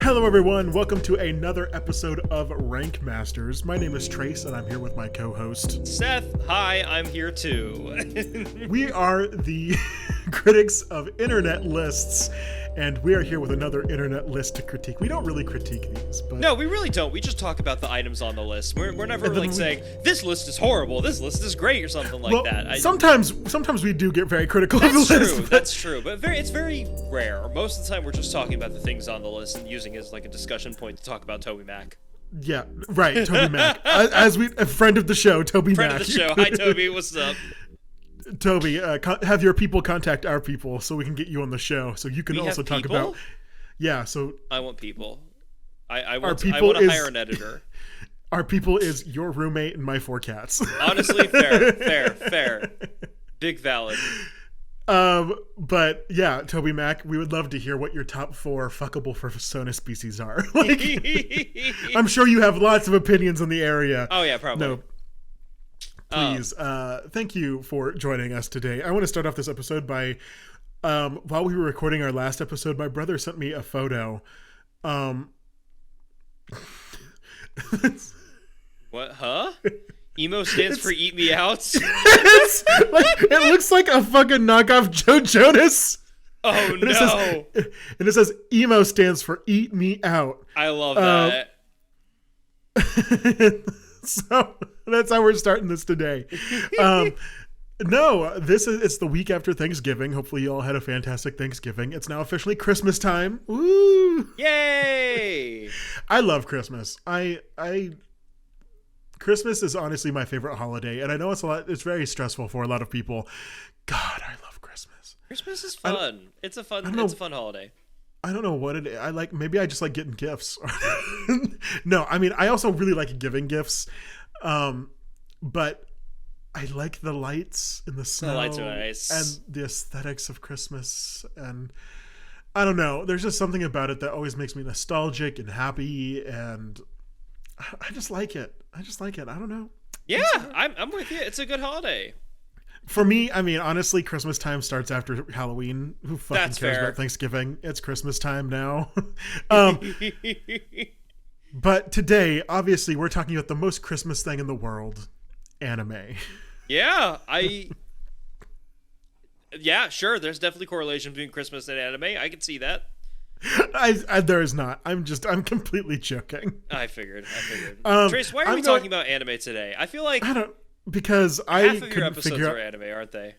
Hello everyone, welcome to another episode of Rank Masters. My name is Trace and I'm here with my co-host Seth. Hi, I'm here too. We are the critics of internet lists, and we are here with another internet list to critique. We don't really critique these, but... No, we really don't. We just talk about the items on the list. We're never like saying, this list is horrible, this list is great, or something like that. Sometimes we do get very critical of the list. That's true, but it's very rare. Most of the time we're just talking about the things on the list and using it as like a discussion point to talk about Toby Mac. Yeah, right, Toby Mac. A friend of the show, Toby Mac. Friend of the show. Hi, Toby. What's up? Toby, have your people contact our people so we can get you on the show. So you can also talk about... Yeah, so... I want people. I want to hire an editor. Our people is your roommate and my 4 cats. Honestly, fair. Big valid. But yeah, Toby Mac, we would love to hear what your top 4 fuckable persona species are. Like, I'm sure you have lots of opinions in the area. Oh yeah, probably. No. Please, thank you for joining us today. I want to start off this episode by, while we were recording our last episode, my brother sent me a photo. What? Huh? Emo stands for Eat Me Out? It looks like a fucking knockoff Joe Jonas. Oh, no. And it says, Emo stands for Eat Me Out. I love that. So that's how we're starting this today. No, it's the week after Thanksgiving. Hopefully you all had a fantastic Thanksgiving. It's now officially Christmas time. Woo! Yay! I love Christmas. Christmas is honestly my favorite holiday, and I know it's very stressful for a lot of people. God, I love Christmas. Christmas is fun. It's a fun holiday. I don't know what it is. Maybe I just like getting gifts. No, I mean, I also really like giving gifts. But I like the lights and the snow. The lights are nice. And the aesthetics of Christmas. And I don't know. There's just something about it that always makes me nostalgic and happy. And I just like it. I don't know. Yeah, I'm with you. It's a good holiday. For me, I mean, honestly, Christmas time starts after Halloween. Who fucking cares about Thanksgiving? It's Christmas time now. But today, obviously, we're talking about the most Christmas thing in the world, anime. Yeah, yeah, sure. There's definitely correlation between Christmas and anime. I can see that. There is not. I'm completely joking. I figured. Trace, why are we talking about anime today? I feel like... Because half of your episodes are anime, aren't they?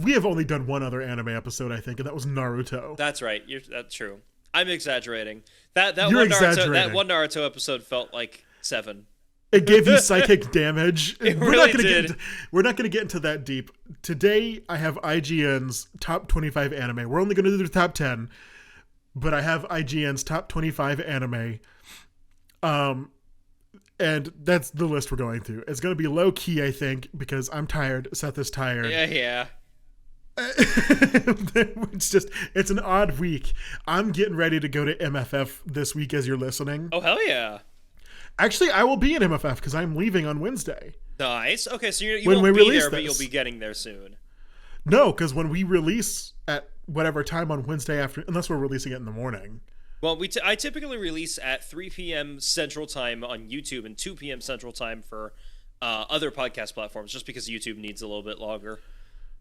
We have only done one other anime episode, I think, and that was Naruto. That's right. That's true. I'm exaggerating. That one Naruto episode felt like 7. It gave you psychic damage. We're not going to get into that deep. Today, I have IGN's top 25 anime. We're only going to do the top 10, but I have IGN's top 25 anime. And that's the list we're going through. It's going to be low key, I think, because I'm tired. Seth is tired. Yeah. It's an odd week. I'm getting ready to go to MFF this week as you're listening. Oh, hell yeah. Actually, I will be in MFF because I'm leaving on Wednesday. Nice. Okay, so you won't be there, but you'll be getting there soon. No, because when we release at whatever time on Wednesday unless we're releasing it in the morning. Well, I typically release at 3 p.m. Central Time on YouTube and 2 p.m. Central Time for other podcast platforms, just because YouTube needs a little bit longer.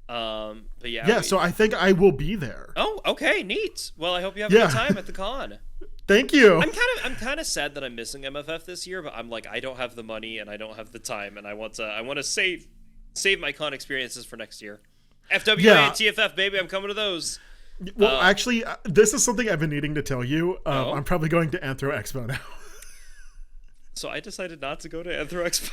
But yeah. Yeah, so I think I will be there. Oh, okay, neat. Well, I hope you have a good time at the con. Thank you. I'm kind of sad that I'm missing MFF this year, but I'm like, I don't have the money and I don't have the time, and I want to save my con experiences for next year. FWA and TFF, baby, I'm coming to those. Well, actually, this is something I've been needing to tell you. I'm probably going to Anthro Expo now. So I decided not to go to Anthro Expo.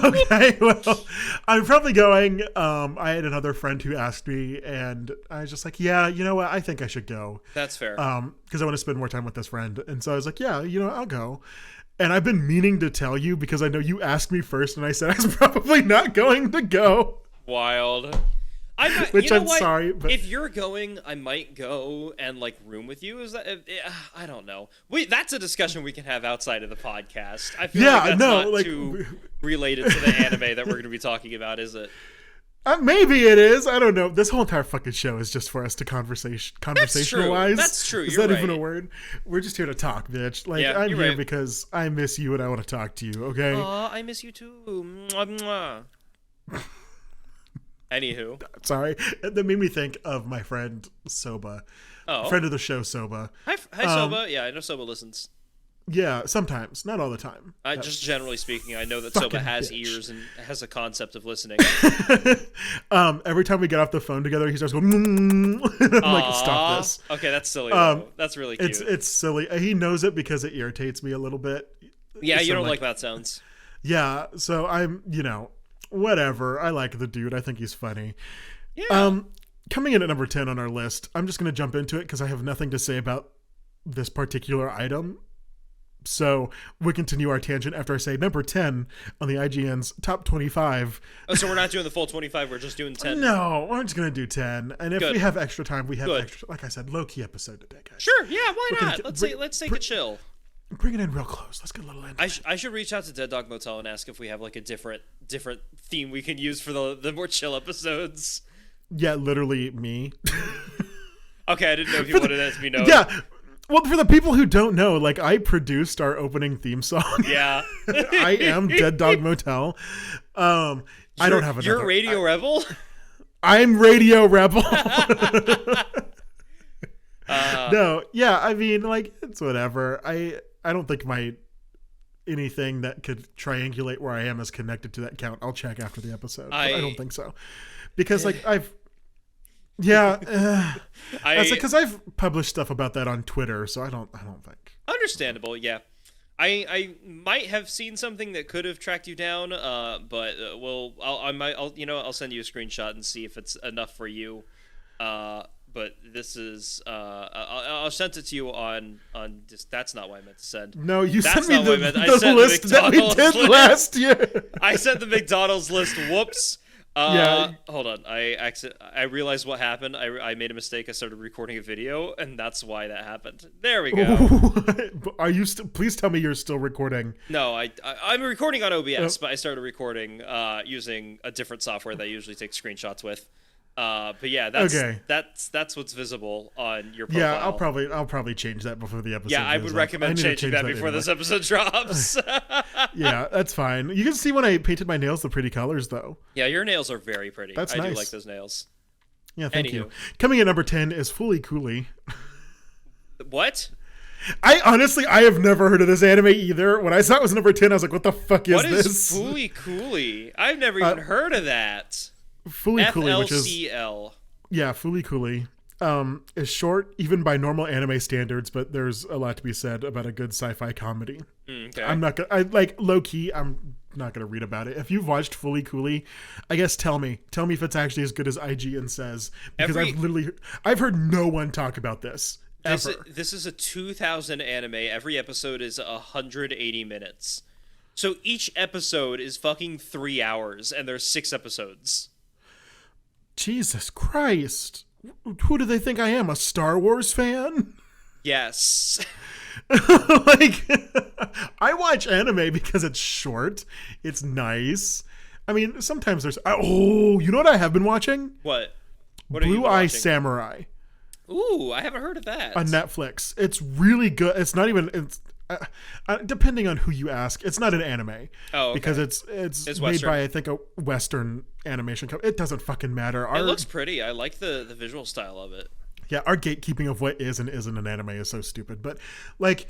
Okay, well, I'm probably going. I had another friend who asked me, and I was just like, yeah, you know what? I think I should go. That's fair. Because I want to spend more time with this friend. And so I was like, yeah, I'll go. And I've been meaning to tell you because I know you asked me first, and I said I was probably not going to go. Wild. Sorry, but if you're going, I might go and like room with you. Is that? I don't know. That's a discussion we can have outside of the podcast. I feel like that's not too related to the anime that we're going to be talking about, is it? Maybe it is. I don't know. This whole entire fucking show is just for us to conversationalize. That's true. Is You're that right. even a word? We're just here to talk, bitch. Like, Yeah, I'm you're here right. because I miss you and I want to talk to you, okay? Aw, I miss you too. Mwah, mwah. Anywho. Sorry. That made me think of my friend Soba. Oh. Friend of the show, Soba. Hi, Soba. Yeah, I know Soba listens. Yeah, sometimes. Not all the time. Just generally speaking, I know that Fucking Soba has bitch. ears and has a concept of listening. Every time we get off the phone together, he starts going, I'm like, stop this. Okay, that's silly. Though. That's really cute. It's silly. He knows it because it irritates me a little bit. Yeah, you So, don't like that sounds. Yeah, so I'm, whatever. I like the dude. I think he's funny. Yeah. Coming in at number 10 on our list, I'm just going to jump into it because I have nothing to say about this particular item. So we continue our tangent after I say number 10 on the IGN's top 25. Oh, so we're not doing the full 25. We're just doing 10. No, we're just going to do 10. And if Good. we have extra time, we have Good. extra. Like I said, low-key episode today, guys. Sure. Yeah. Why We're gonna not? get- Let's take a chill. Bring it in real close. Let's get a little in. I should reach out to Dead Dog Motel and ask if we have like a different theme we can use for the more chill episodes. Yeah, literally me. Okay, I didn't know if you wanted that to be known. Yeah. Well, for the people who don't know, like, I produced our opening theme song. Yeah. I am Dead Dog Motel. I don't have another. You're Radio Rebel? I'm Radio Rebel. No, yeah, I mean, like, it's whatever. I don't think anything that could triangulate where I am is connected to that count. I'll check after the episode. But I don't think so. Because, like, because I've published stuff about that on Twitter, so I don't think. Understandable, yeah. I might have seen something that could have tracked you down, but I'll send you a screenshot and see if it's enough for you. But this is I'll send it to you on just that's not what I meant to send. No, you That's sent me not what I meant. I the sent list that we McDonald's did list. last year. I sent the McDonald's list. Whoops. Yeah. Hold on. I realized what happened. I made a mistake. I started recording a video, and that's why that happened. There we go. Are you still? Please tell me you're still recording. No, I'm recording on OBS, but I started recording using a different software that I usually take screenshots with. But yeah, that's what's visible on your profile. Yeah, I'll probably change that before the episode. Yeah, I would recommend changing that before this episode drops. Yeah, that's fine. You can see when I painted my nails the pretty colors, though. Yeah, your nails are very pretty. That's I nice. do like those nails. Yeah, thank Anywho. you. Coming in number 10 is Fully Cooley. What? I have never heard of this anime either. When I saw it was number 10, I was like, what the fuck is What is this? Fooly Cooley? I've never even heard of that. Fully Cooley, which is FLCL. yeah, Fully Cooley. Is short even by normal anime standards, but there's a lot to be said about a good sci-fi comedy. Okay. I'm not gonna low key. I'm not gonna read about it. If you've watched Fully Cooley, I guess tell me if it's actually as good as IGN says, because I've heard no one talk about this ever. This is a 2000 anime. Every episode is 180 minutes. So each episode is fucking 3 hours, and there's 6 episodes. Jesus Christ. Who do they think I am? A Star Wars fan? Yes. Like, I watch anime because it's short. It's nice. I mean, sometimes there's... Oh, you know what I have been watching? What? What are you Blue Eye watching? Samurai Ooh, I haven't heard of that. on Netflix. It's really good. It's not even... It's, depending on who you ask, it's not an anime. Oh, okay. Because it's made Western. by, I think, a Western animation company. It doesn't fucking matter. It looks pretty. I like the visual style of it. Yeah, our gatekeeping of what is and isn't an anime is so stupid. But like,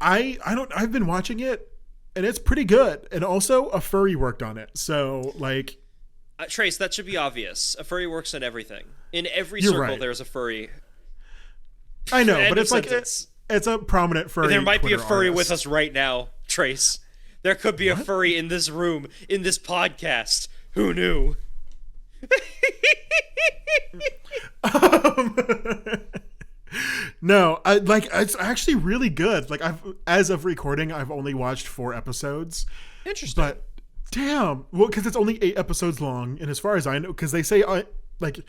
I've been watching it, and it's pretty good. And also, a furry worked on it. So like, Trace, that should be obvious. A furry works in everything. In every You're circle, right. there's a furry. I know, End but of it's like sentence. it's a prominent furry. There might be a Twitter furry artist. with us right now, Trace. There could be a furry in this room, in this podcast. Who knew? No, it's actually really good. Like, as of recording, I've only watched 4 episodes. Interesting. But damn, well, because it's only 8 episodes long, and as far as I know, because they say like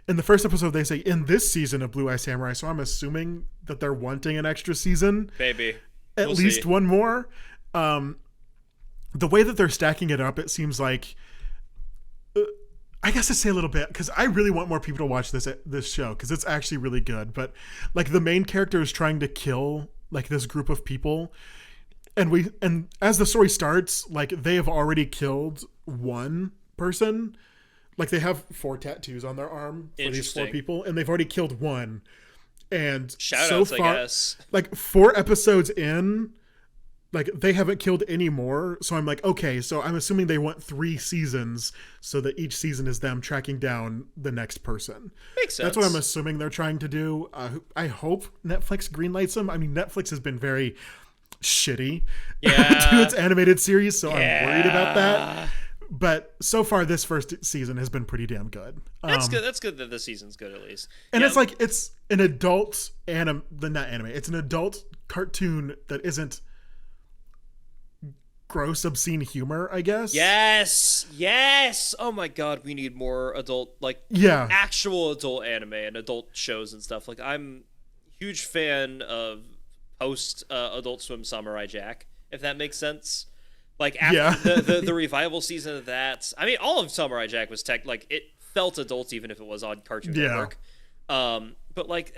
in the first episode they say in this season of Blue Eye Samurai, so I'm assuming that they're wanting an extra season, Maybe. at We'll least see. one more. The way that they're stacking it up, it seems like I guess to say a little bit, because I really want more people to watch this show, because it's actually really good. But like the main character is trying to kill like this group of people, and as the story starts, like they have already killed one person. Like they have 4 tattoos on their arm for these 4 people, and they've already killed one. And so far, I guess, like 4 episodes in, like they haven't killed any more. So I'm like, okay, so I'm assuming they want 3 seasons so that each season is them tracking down the next person. Makes sense. That's what I'm assuming they're trying to do. I hope Netflix greenlights them. I mean, Netflix has been very shitty to its animated series, so I'm worried about that. But so far, this first season has been pretty damn good. That's good. That's good that this season's good, at least. And it's like, it's an adult not anime. It's an adult cartoon that isn't gross, obscene humor, I guess. Yes. Oh my God, we need more adult, actual adult anime and adult shows and stuff. Like, I'm a huge fan of post Adult Swim Samurai Jack, if that makes sense. Like after the revival season of that, I mean, all of Samurai Jack was it felt adult even if it was on Cartoon Network. But like,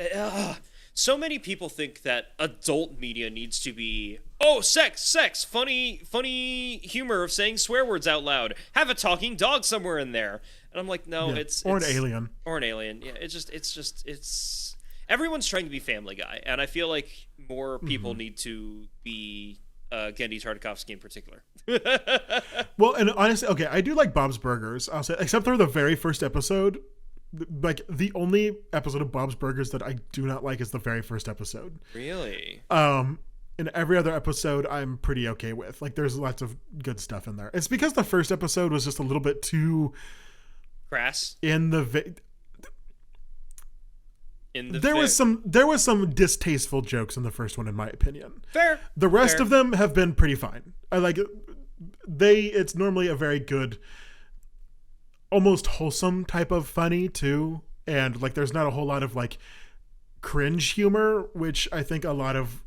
so many people think that adult media needs to be sex, funny humor of saying swear words out loud, have a talking dog somewhere in there, and I'm like, no, it's an alien. Yeah, it's everyone's trying to be Family Guy, and I feel like more people need to be. Gendy Tartakovsky in particular. Well, and honestly, okay, I do like Bob's Burgers, I'll say, except for the very first episode. Like, the only episode of Bob's Burgers that I do not like is the very first episode. Really? And every other episode I'm pretty okay with. Like, there's lots of good stuff in there. It's because the first episode was just a little bit too crass. There was some distasteful jokes in the first one, in my opinion. Fair. The rest of them have been pretty fine. I like it. It's normally a very good, almost wholesome type of funny too, and like there's not a whole lot of like cringe humor, which I think a lot of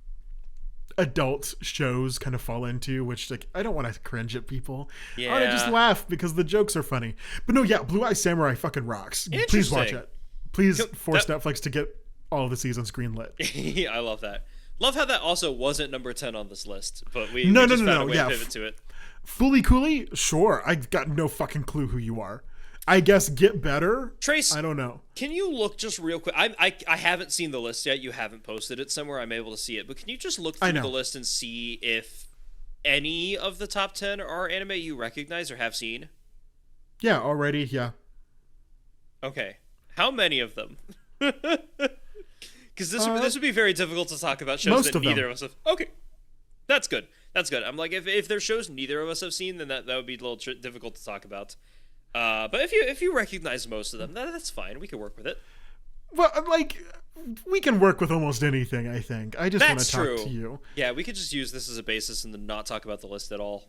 adult shows kind of fall into, which like I don't want to cringe at people. I want to just laugh because the jokes are funny. But no, Blue Eye Samurai fucking rocks. Please watch it. Please force Netflix to get all of the seasons greenlit. I love that. Love how that also wasn't number 10 on this list, but we just found a way to pivot to it. Fully Cooley? Sure. I've got no fucking clue who you are. I guess Get Better? Trace, I don't know. Can you look just real quick? I haven't seen the list yet. You haven't posted it somewhere. I'm able to see it. But can you just look through the list and see if any of the top 10 are anime you recognize or have seen? Yeah, already, yeah. Okay. How many of them? Because this would be very difficult to talk about shows that neither of us have. Okay, that's good. I'm like, if there's shows neither of us have seen, then that would be a little difficult to talk about. But if you recognize most of them, that's fine. We can work with it. Well, like, we can work with almost anything, I think. I just want to talk to you. Yeah, we could just use this as a basis and then not talk about the list at all.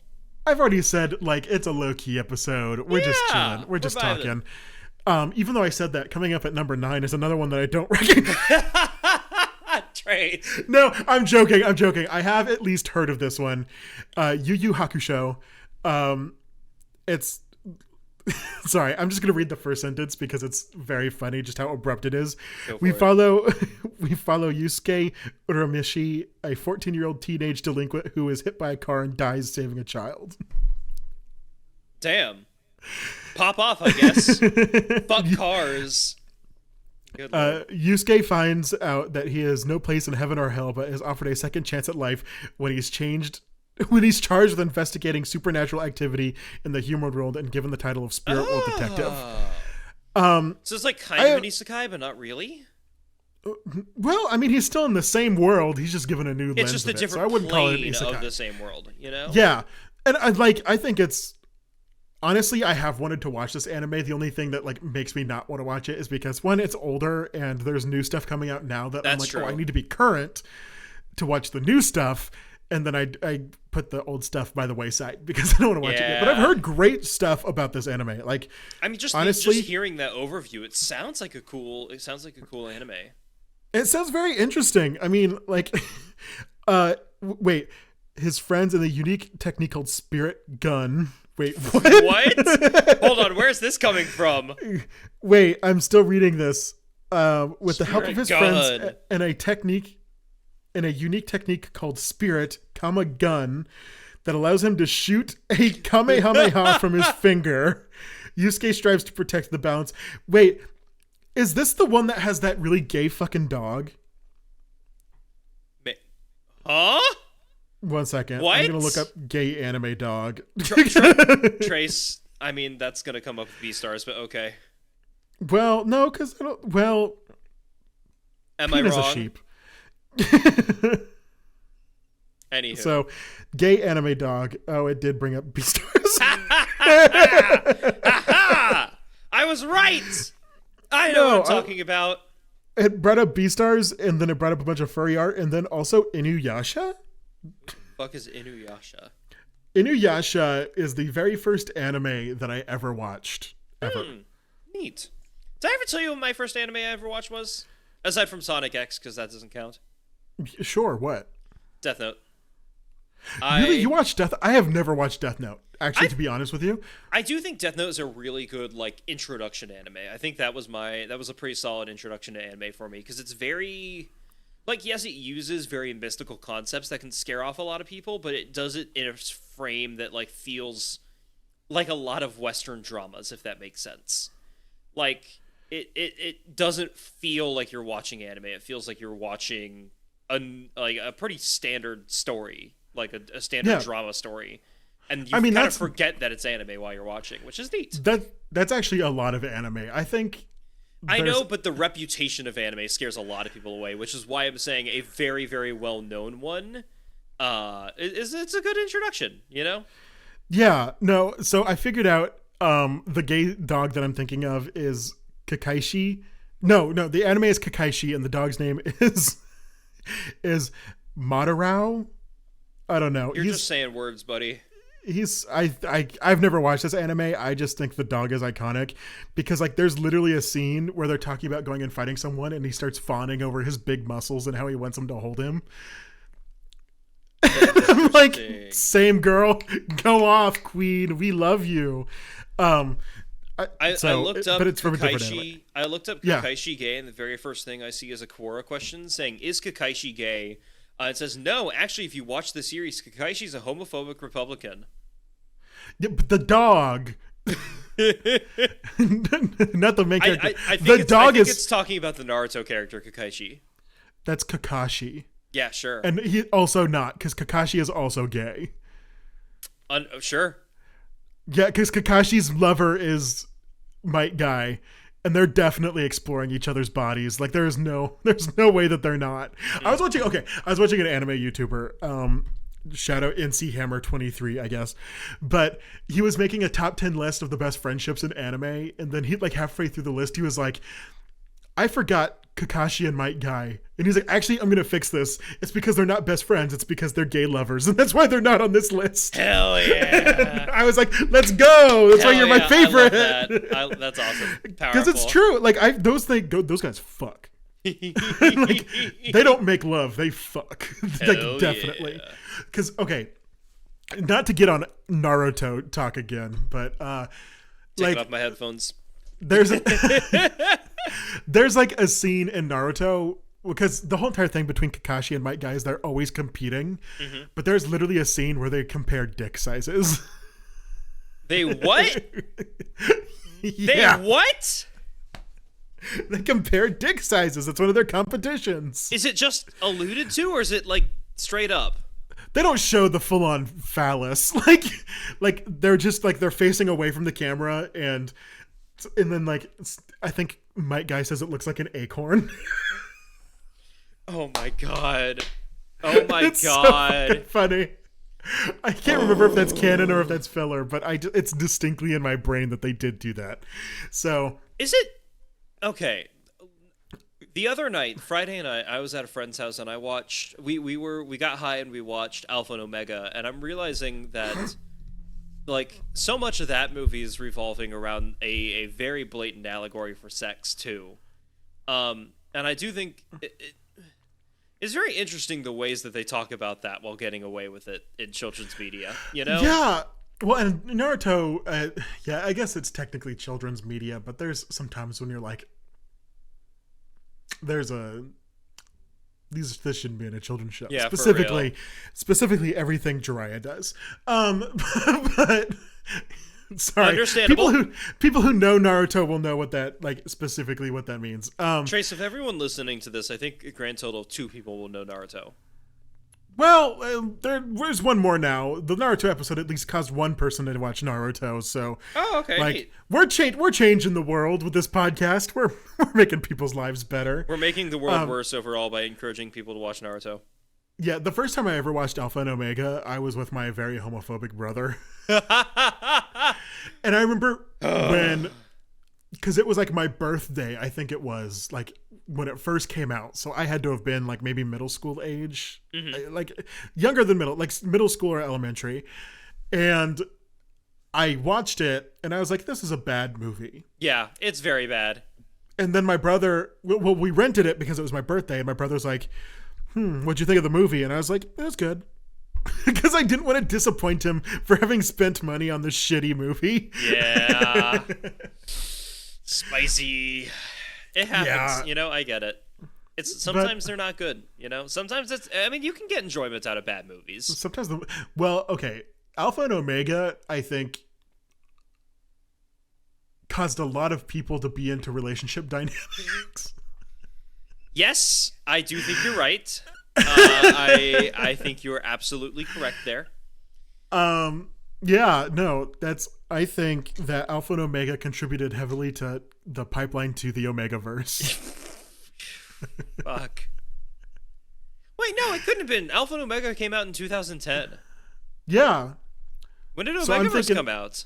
I've already said, like, it's a low-key episode. We're just chilling. We're just talking. Even though I said that, coming up at number 9 is another one that I don't recognize. Trace. No, I'm joking. I have at least heard of this one. Yu Yu Hakusho. It's... Sorry, I'm just going to read the first sentence because it's very funny just how abrupt it is. We follow Yusuke Uramishi, a 14-year-old teenage delinquent who is hit by a car and dies saving a child. Damn. Pop off, I guess. Fuck cars. Yusuke finds out that he has no place in heaven or hell, but is offered a second chance at life when he's charged with investigating supernatural activity in the human world and given the title of Spirit World Detective. So it's like kind of an isekai, but not really? Well, I mean, he's still in the same world. He's just given a new lens. It's just a different so I wouldn't call it an isekai. Of the same world, you know? Yeah. And I think it's... Honestly, I have wanted to watch this anime. The only thing that like makes me not want to watch it is because, one, it's older and there's new stuff coming out now that I'm like, I need to be current to watch the new stuff. And then I put the old stuff by the wayside because I don't want to watch it yet. But I've heard great stuff about this anime. Like, I mean, honestly, just hearing that overview, it sounds like a cool anime. It sounds very interesting. I mean, like, wait, his friends in a unique technique called Spirit Gun Wait, what? What? Hold on, where's this coming from? Wait, I'm still reading this. With the help of his Spirit friends and a unique technique called Spirit, gun, that allows him to shoot a Kamehameha from his finger. Yusuke strives to protect the balance. Wait, is this the one that has that really gay fucking dog? Huh? 1 second. What? I'm gonna look up gay anime dog. Trace, I mean, that's gonna come up with B-stars, but okay. Well, no, because I don't. Well, am I wrong? a sheep. Anywho. So, gay anime dog. Oh, it did bring up B-stars. I was right. I know what I'm talking about. It brought up B-stars, and then it brought up a bunch of furry art, and then also Inuyasha. What the fuck is Inuyasha? Inuyasha is the very first anime that I ever watched. Ever. Neat. Did I ever tell you what my first anime I ever watched was? Aside from Sonic X, because that doesn't count. Sure, what? Death Note. Really? You watched Death? I have never watched Death Note. Actually, to be honest with you, I do think Death Note is a really good introduction to anime. I think that was a pretty solid introduction to anime for me because it's very yes, it uses very mystical concepts that can scare off a lot of people, but it does it in a frame that feels like a lot of Western dramas, if that makes sense. It doesn't feel like you're watching anime. It feels like you're watching a pretty standard story, like a standard drama story. And you kind of forget that it's anime while you're watching, which is neat. That's actually a lot of anime. I think. I know, but the reputation of anime scares a lot of people away, which is why I'm saying a very, very well-known one. It's a good introduction, you know? Yeah. No. So I figured out the gay dog that I'm thinking of is Kakaishi. No. The anime is Kakaishi, and the dog's name is Madarao. I don't know. You're just saying words, buddy. I've never watched this anime. I just think the dog is iconic because there's literally a scene where they're talking about going and fighting someone, and he starts fawning over his big muscles and how he wants them to hold him. I'm like, same girl, go off, queen. We love you. I looked up but it's from a different anime. I looked up Kakaishi gay, and the very first thing I see is a Quora question saying, "Is Kakaishi gay?" It says, no, actually, if you watch the series, Kakaishi's a homophobic Republican. Yeah, but the dog. Not the main character. I think it's talking about the Naruto character, Kakaishi. That's Kakashi. Yeah, sure. And he also not, because Kakashi is also gay. Sure. Yeah, because Kakashi's lover is Might Guy. And they're definitely exploring each other's bodies. There's no way that they're not. I was watching an anime YouTuber, shout out NC Hammer 23, I guess. But he was making a top 10 list of the best friendships in anime, and then he halfway through the list, he was like, I forgot Kakashi and Might Guy. And he's like, actually, I'm going to fix this. It's because they're not best friends. It's because they're gay lovers. And that's why they're not on this list. Hell yeah. I was like, let's go. That's why you're my favorite. I love that. That's awesome. Because it's true. Those guys fuck. They don't make love. They fuck. Definitely. Because, okay, not to get on Naruto talk again, but taking off my headphones. There's a scene in Naruto because the whole entire thing between Kakashi and Might Guy is they're always competing, but there's literally a scene where they compare dick sizes. They what? Yeah. They what? They compare dick sizes. It's one of their competitions. Is it just alluded to, or is it straight up? They don't show the full-on phallus. They're just they're facing away from the camera, and then I think Might Guy says it looks like an acorn. Oh my god. Oh my it's god. So funny. I can't remember if that's canon or if that's filler, but it's distinctly in my brain that they did do that. So is it okay? The other night, Friday night, I was at a friend's house and I watched. We got high and we watched Alpha and Omega, and I'm realizing that so much of that movie is revolving around a very blatant allegory for sex too, and I do think it's very interesting the ways that they talk about that while getting away with it in children's media. You know? Yeah. Well, and Naruto, yeah, I guess it's technically children's media, but there's sometimes when you're like, there's a this shouldn't be in a children's show. Yeah, Specifically everything Jiraiya does. But sorry, understandable. People who know Naruto will know what that specifically what that means. Trace, of everyone listening to this, I think a grand total of 2 people will know Naruto. Well, there's one more now. The Naruto episode at least caused one person to watch Naruto. So, okay, we're changing the world with this podcast. We're making people's lives better. We're making the world worse overall by encouraging people to watch Naruto. Yeah, the first time I ever watched Alpha and Omega, I was with my very homophobic brother, and I remember because it was my birthday. I think it was when it first came out, so I had to have been maybe middle school age, younger than middle school or elementary, and I watched it and I was like, this is a bad movie. Yeah, it's very bad. And then my brother, we rented it because it was my birthday, and my brother's like, what'd you think of the movie? And I was like, it was good. Because I didn't want to disappoint him for having spent money on this shitty movie. Yeah. Spicy. It happens, I get it. Sometimes they're not good, Sometimes you can get enjoyment out of bad movies. Sometimes okay. Alpha and Omega, I think, caused a lot of people to be into relationship dynamics. Yes, I do think you're right. I think you're absolutely correct there. Yeah, no, I think that Alpha and Omega contributed heavily to the pipeline to the Omegaverse. Fuck. Wait, no, it couldn't have been. Alpha and Omega came out in 2010. Yeah. When did Omegaverse come out?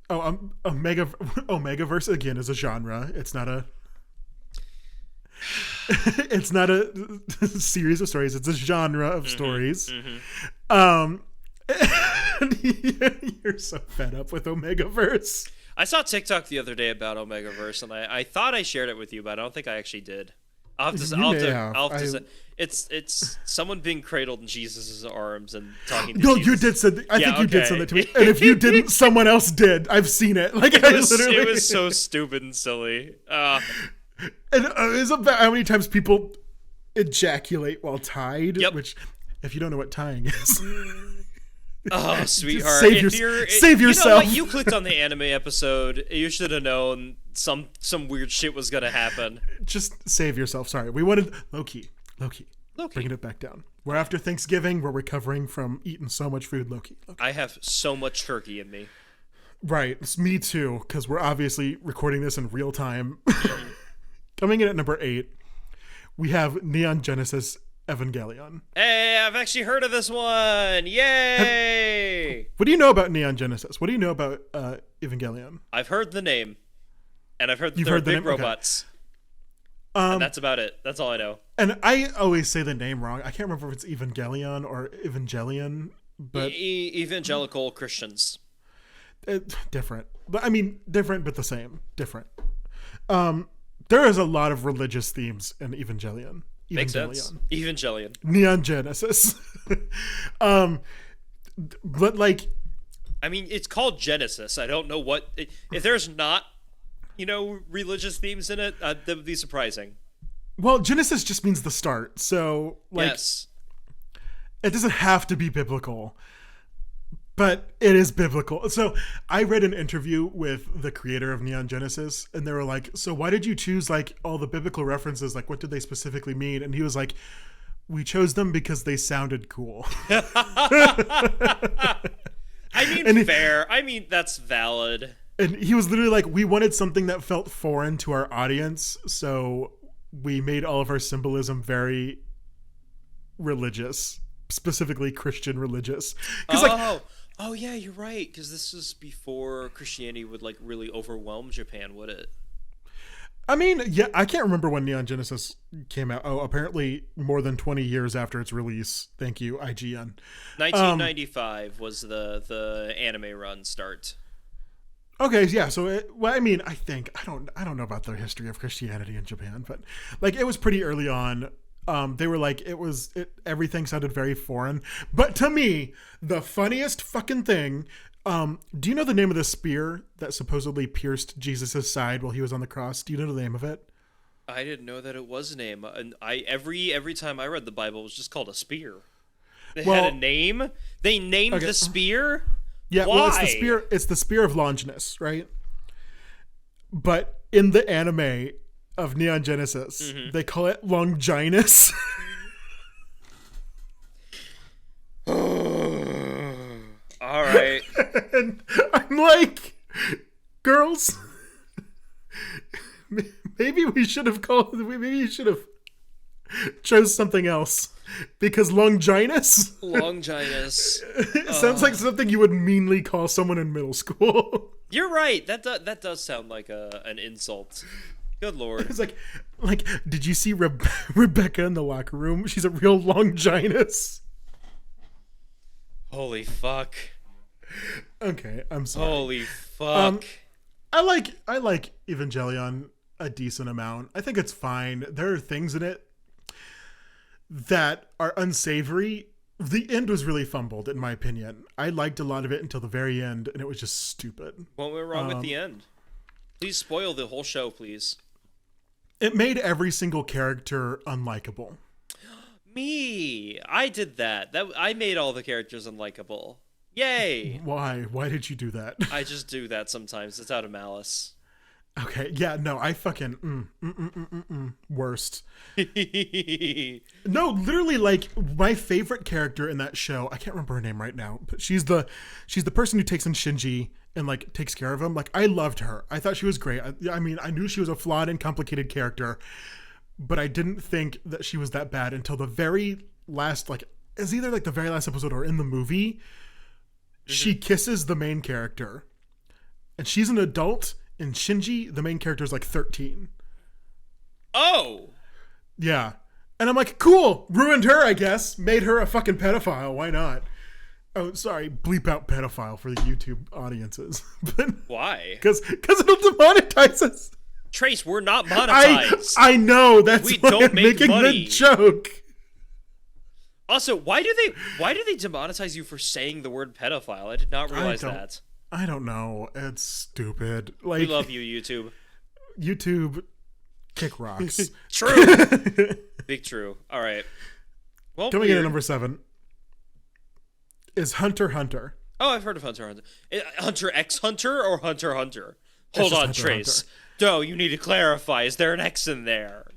Oh, Omegaverse again is a genre. It's not a it's not a series of stories. It's a genre of stories. Mm-hmm. You're so fed up with Omegaverse. I saw TikTok the other day about Omegaverse, and I thought I shared it with you, but I don't think I actually did. I'll have to say, it's someone being cradled in Jesus' arms and talking to Jesus. No, you did send I think you did send it to me. And if you didn't, someone else did. I've seen it. It was so stupid and silly. And it's about how many times people ejaculate while tied. Yep. Which, if you don't know what tying is, oh, sweetheart, save yourself. You clicked on the anime episode. You should have known some weird shit was gonna happen. Just save yourself. Sorry, we wanted low key, bringing it back down. We're after Thanksgiving. We're recovering from eating so much food. Low key. I have so much turkey in me. Right, it's me too. Because we're obviously recording this in real time. Coming in at number 8, we have Neon Genesis Evangelion. Hey, I've actually heard of this one. Yay! What do you know about Neon Genesis? What do you know about Evangelion? I've heard the name. And I've heard that they're big robots. Okay. And that's about it. That's all I know. And I always say the name wrong. I can't remember if it's Evangelion or Evangelion. But evangelical Christians. Different. But different but the same. Different. There is a lot of religious themes in Evangelion. Makes sense. Evangelion. Neon Genesis. But it's called Genesis. I don't know what if there's not, religious themes in it. That would be surprising. Well, Genesis just means the start. So yes, it doesn't have to be biblical. But it is biblical. So I read an interview with the creator of Neon Genesis, and they were like, so why did you choose all the biblical references? What did they specifically mean? And he was like, we chose them because they sounded cool. Fair. That's valid. And he was literally like, we wanted something that felt foreign to our audience, so we made all of our symbolism very religious, specifically Christian religious. Oh yeah, you're right. Because this is before Christianity would really overwhelm Japan, would it? Yeah, I can't remember when Neon Genesis came out. Oh, apparently more than 20 years after its release. Thank you, IGN. 1995 was the anime run start. Okay, yeah. So, I think I don't know about the history of Christianity in Japan, but it was pretty early on. They were everything sounded very foreign. But to me, the funniest fucking thing Do you know the name of the spear that supposedly pierced Jesus' side while he was on the cross? Do you know the name of it? I didn't know that it was a name. And every time I read the Bible, it was just called a spear. They had a name. They named the spear. Yeah, Why? well, it's the spear. It's the spear of Longinus, right? But in the anime of Neon Genesis, they call it Longinus. All right. And I'm like, girls, maybe we should have maybe you should have chose something else, because Longinus sounds like something you would meanly call someone in middle school. You're right. That does sound like an insult. Good Lord. It's like, did you see Rebecca in the locker room? She's a real Longinus. Holy fuck. Okay, I'm sorry. Holy fuck. I like Evangelion a decent amount. I think it's fine. There are things in it that are unsavory. The end was really fumbled, in my opinion. I liked a lot of it until the very end, and it was just stupid. What went wrong with the end? Please spoil the whole show, please. It made every single character unlikable. Me! I did that. I made all the characters unlikable. Yay! Why? Why did you do that? I just do that sometimes. It's out of malice. Okay, yeah, no, I fucking worst. No, literally, like, my favorite character in that show, I can't remember her name right now, but she's the person who takes in Shinji and like takes care of him. Like, I loved her. I thought she was great. I mean, I knew she was a flawed and complicated character, but I didn't think that she was that bad until the very last, like, it's either like the very last episode or in the movie. She kisses the main character, and she's an adult. And Shinji, the main character, is like 13. Oh! Yeah. And I'm like, cool. Ruined her, I guess. Made her a fucking pedophile. Why not? Oh, sorry. Bleep out pedophile for the YouTube audiences. But why? Because it'll demonetize us. Trace, we're not monetized. I know. That's we why don't I'm make making money. the joke. Also, why do they demonetize you for saying the word pedophile? I did not realize that. I don't know. It's stupid. Like, we love you, YouTube. YouTube, kick rocks. True. Big true. All right. Well, coming in at number 7 is Hunter x Hunter. Oh, I've heard of Hunter x Hunter. Hunter x Hunter or Hunter x Hunter? Hold on, Hunter Trace. Hunter. No, you need to clarify. Is there an X in there?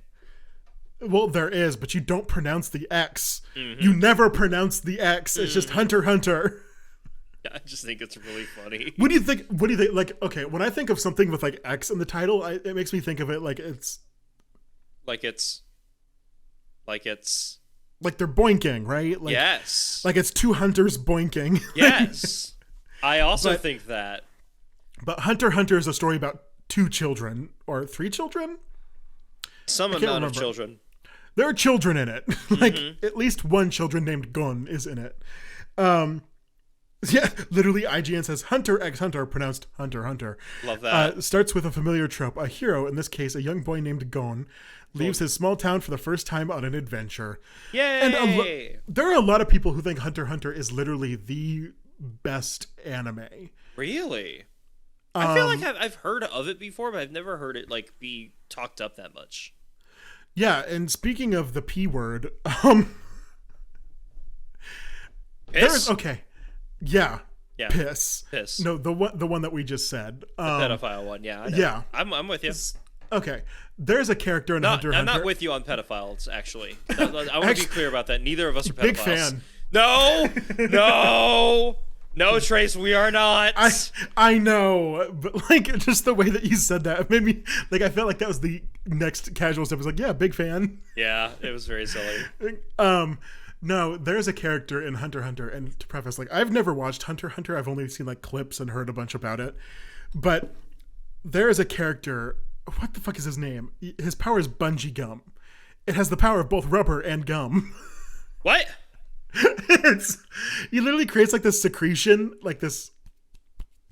Well, there is, but you don't pronounce the X. You never pronounce the X. It's just Hunter x Hunter. I just think it's really funny. What do you think? Like, okay, when I think of something with like X in the title, it makes me think of it like it's like they're boinking, right? Like, yes. Like it's two hunters boinking. Yes. I also think that. But Hunter x Hunter is a story about 2 children or 3 children. Some amount of children. There are children in it. Like at least one children named Gon is in it. Yeah, literally IGN says Hunter x Hunter, pronounced Hunter x Hunter. Love that. Starts with a familiar trope. A hero, in this case a young boy named Gon, leaves his small town for the first time on an adventure. Yay! And there are a lot of people who think Hunter x Hunter is literally the best anime. Really? I feel like I've heard of it before, but I've never heard it like be talked up that much. Yeah, and speaking of the P word, Piss? Okay. Yeah. Piss. Piss. No, the one that we just said. The pedophile one, yeah. I know. Yeah. I'm with you. Okay. There's a charter in Hunter x Hunter. I'm not with you on pedophiles, actually. I want to be clear about that. Neither of us are pedophiles. Big fan. No! No, Trace, we are not. I know, but like just the way that you said that it made me like I felt like that was the next casual step. I was like, yeah, big fan. Yeah, it was very silly. No, there's a character in Hunter x Hunter, and to preface, like I've never watched Hunter x Hunter. I've only seen like clips and heard a bunch about it. But there is a character. What the fuck is his name? His power is bungee gum. It has the power of both rubber and gum. What? He literally creates like this secretion, like this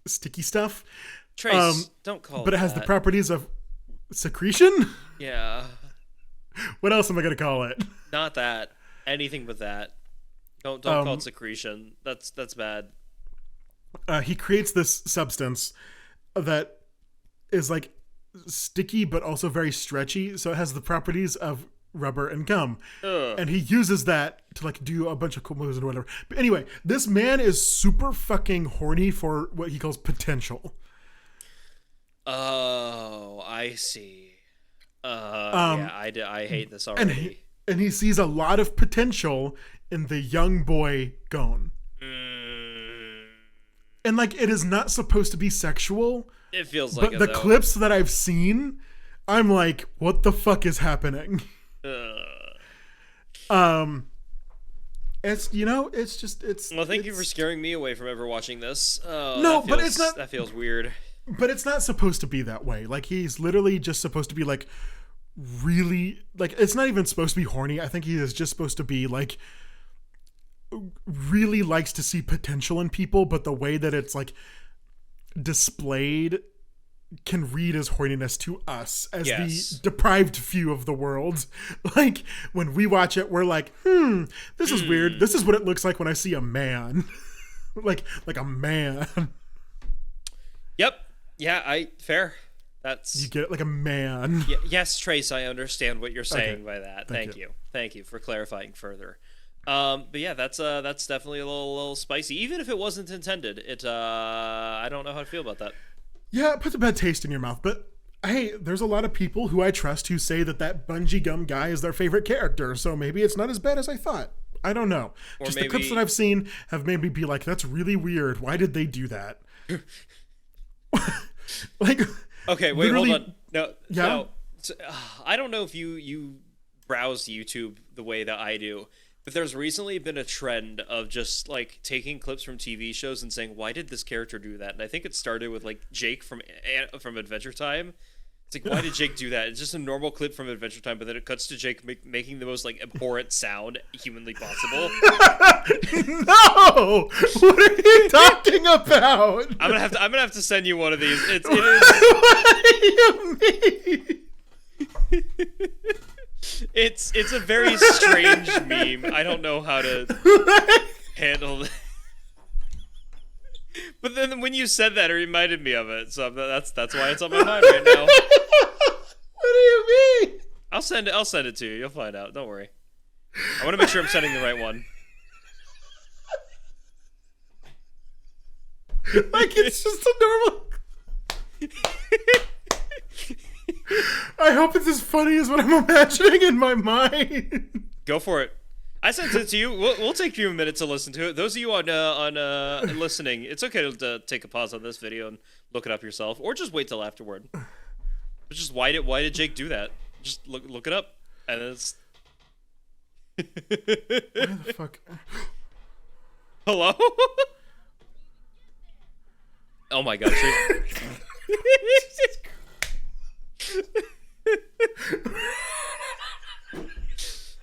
sticky stuff. Trace, don't call it but it has the properties of secretion. Yeah. What else am I gonna call it? Not that. Anything but that. Don't call it secretion. That's bad. he creates this substance that is like sticky but also very stretchy, so it has the properties of rubber and gum. And he uses that to like do a bunch of cool moves and whatever. But anyway, this man is super fucking horny for what he calls potential. Oh, I see. Yeah, I hate this already. And he sees a lot of potential in the young boy Gon. And like, it is not supposed to be sexual. It feels like it, the clips that I've seen, I'm like, what the fuck is happening? It's, you know, it's just, it's. Well, thank you for scaring me away from ever watching this. No, but it's not. That feels weird. But it's not supposed to be that way. Like, he's literally just supposed to be like, really, like, it's not even supposed to be horny. I think he is just supposed to be like, really likes to see potential in people, but the way that it's like displayed can read as horniness to us as the deprived few of the world. Like, when we watch it, we're like, this is weird. This is what it looks like when I see a man. like a man. Yep. Yeah, fair. That's, you get it, like a man. Yes, Trace, I understand what you're saying by that. Thank you. Thank you for clarifying further. But yeah, that's definitely a little spicy. Even if it wasn't intended, I don't know how to feel about that. Yeah, it puts a bad taste in your mouth. But hey, there's a lot of people who I trust who say that bungee gum guy is their favorite character. So maybe it's not as bad as I thought. I don't know. Or just maybe the clips that I've seen have made me be like, that's really weird. Why did they do that? Like, okay, wait, hold on. No. So, I don't know if you browse YouTube the way that I do. But there's recently been a trend of just like taking clips from TV shows and saying, why did this character do that? And I think it started with like Jake from Adventure Time. It's like, why did Jake do that? It's just a normal clip from Adventure Time, but then it cuts to Jake making the most like abhorrent sound humanly possible. No! What are you talking about? I'm gonna have to send you one of these. It is. What do you mean? It's a very strange meme. I don't know how to handle it. But then when you said that, it reminded me of it. So that's why it's on my mind right now. What do you mean? I'll send it to you. You'll find out. Don't worry. I want to make sure I'm sending the right one. Like, it's just a normal. I hope it's as funny as what I'm imagining in my mind. Go for it. I sent it to you. We'll take you a minute to listen to it. Those of you on listening, it's okay to take a pause on this video and look it up yourself, or just wait till afterward. But just why did Jake do that? Just look it up, and it's. Where the fuck? Hello? Oh my god.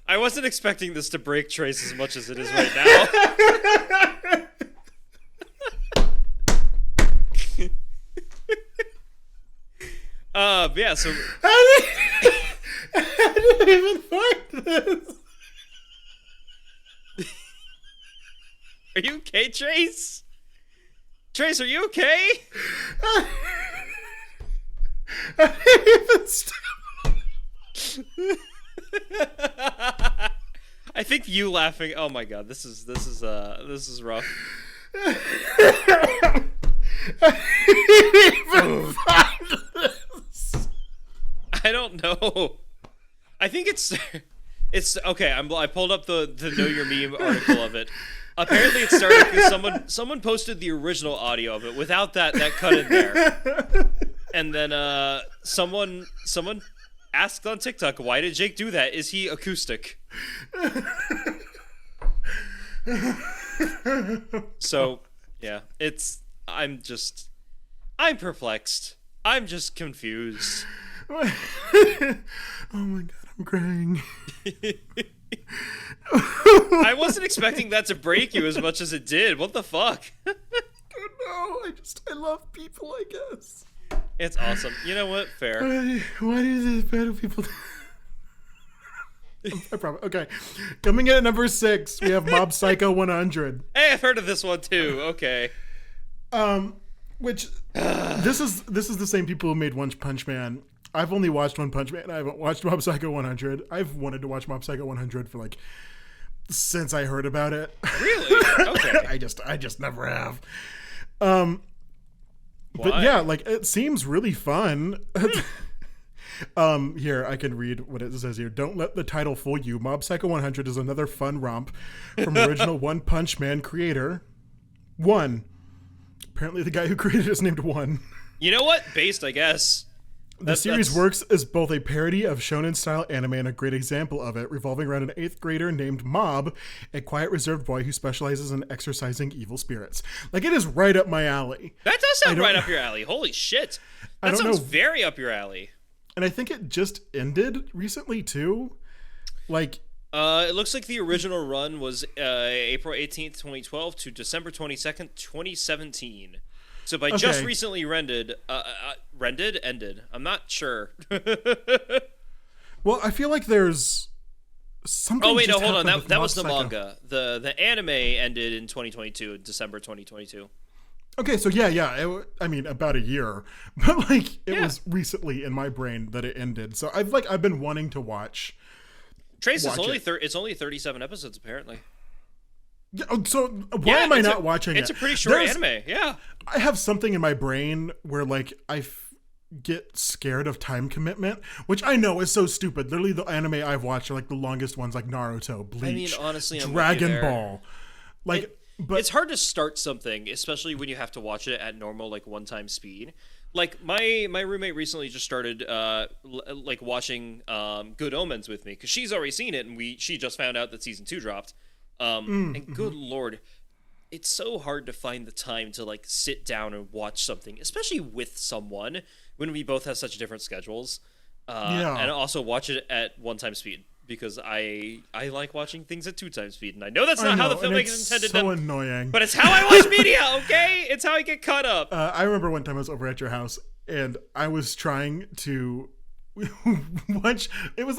I wasn't expecting this to break Trace as much as it is right now. Yeah, so I didn't even find this. Are you okay, Trace? Trace, are you okay? I didn't even stop. I think you laughing. Oh my god, this is rough. I didn't even find this. I don't know. I think it's okay. I pulled up the Know Your Meme article of it. Apparently, it started because someone posted the original audio of it without that cut in there, and then someone asked on TikTok, why did Jake do that? Is he acoustic? So, yeah, I'm perplexed. I'm just confused. Oh my god, I'm crying. I wasn't expecting that to break you as much as it did. What the fuck? I don't know. I love people, I guess. It's awesome. You know what? Fair. Why do these bad people I promise. Okay. Coming in at number 6, we have Mob Psycho 100. Hey, I've heard of this one too. Okay. Which this is the same people who made One Punch Man. I've only watched One Punch Man. I haven't watched Mob Psycho 100. I've wanted to watch Mob Psycho 100 for like since I heard about it. Really? Okay. I just never have. Why? But yeah, like it seems really fun. Here, I can read what it says here. Don't let the title fool you. Mob Psycho 100 is another fun romp from original One Punch Man creator. One. Apparently the guy who created it is named One. You know what? Based, I guess. The series works as both a parody of shonen-style anime and a great example of it, revolving around an 8th grader named Mob, a quiet, reserved boy who specializes in exorcising evil spirits. Like, it is right up my alley. That does sound right up your alley. Holy shit. That sounds very up your alley. And I think it just ended recently, too. Like... it looks like the original run was April 18th, 2012 to December 22nd, 2017. So by just recently ended. I'm not sure. Well, I feel like there's something. Oh wait, no, hold on. That was the manga. The anime ended in 2022, December 2022. Okay, so yeah. I mean, about a year, but like it was recently in my brain that it ended. So I've been wanting to watch. Trace, it's only 37 episodes apparently. Yeah, so why am I not watching it? It's a pretty short anime, yeah. I have something in my brain where like I get scared of time commitment, which I know is so stupid. Literally the anime I've watched are like the longest ones, like Naruto, Bleach, honestly, Dragon Ball. Like, but it's hard to start something, especially when you have to watch it at normal, like one-time speed. Like my roommate recently just started like watching Good Omens with me because she's already seen it, and she just found out that season 2 dropped. And good lord, it's so hard to find the time to like sit down and watch something, especially with someone when we both have such different schedules. And also watch it at 1-time speed because I like watching things at 2-time speed, and I know that's not how the filmmakers intended them. It's so annoying. But it's how I watch media, okay? It's how I get caught up. I remember one time I was over at your house and I was trying to watch. It was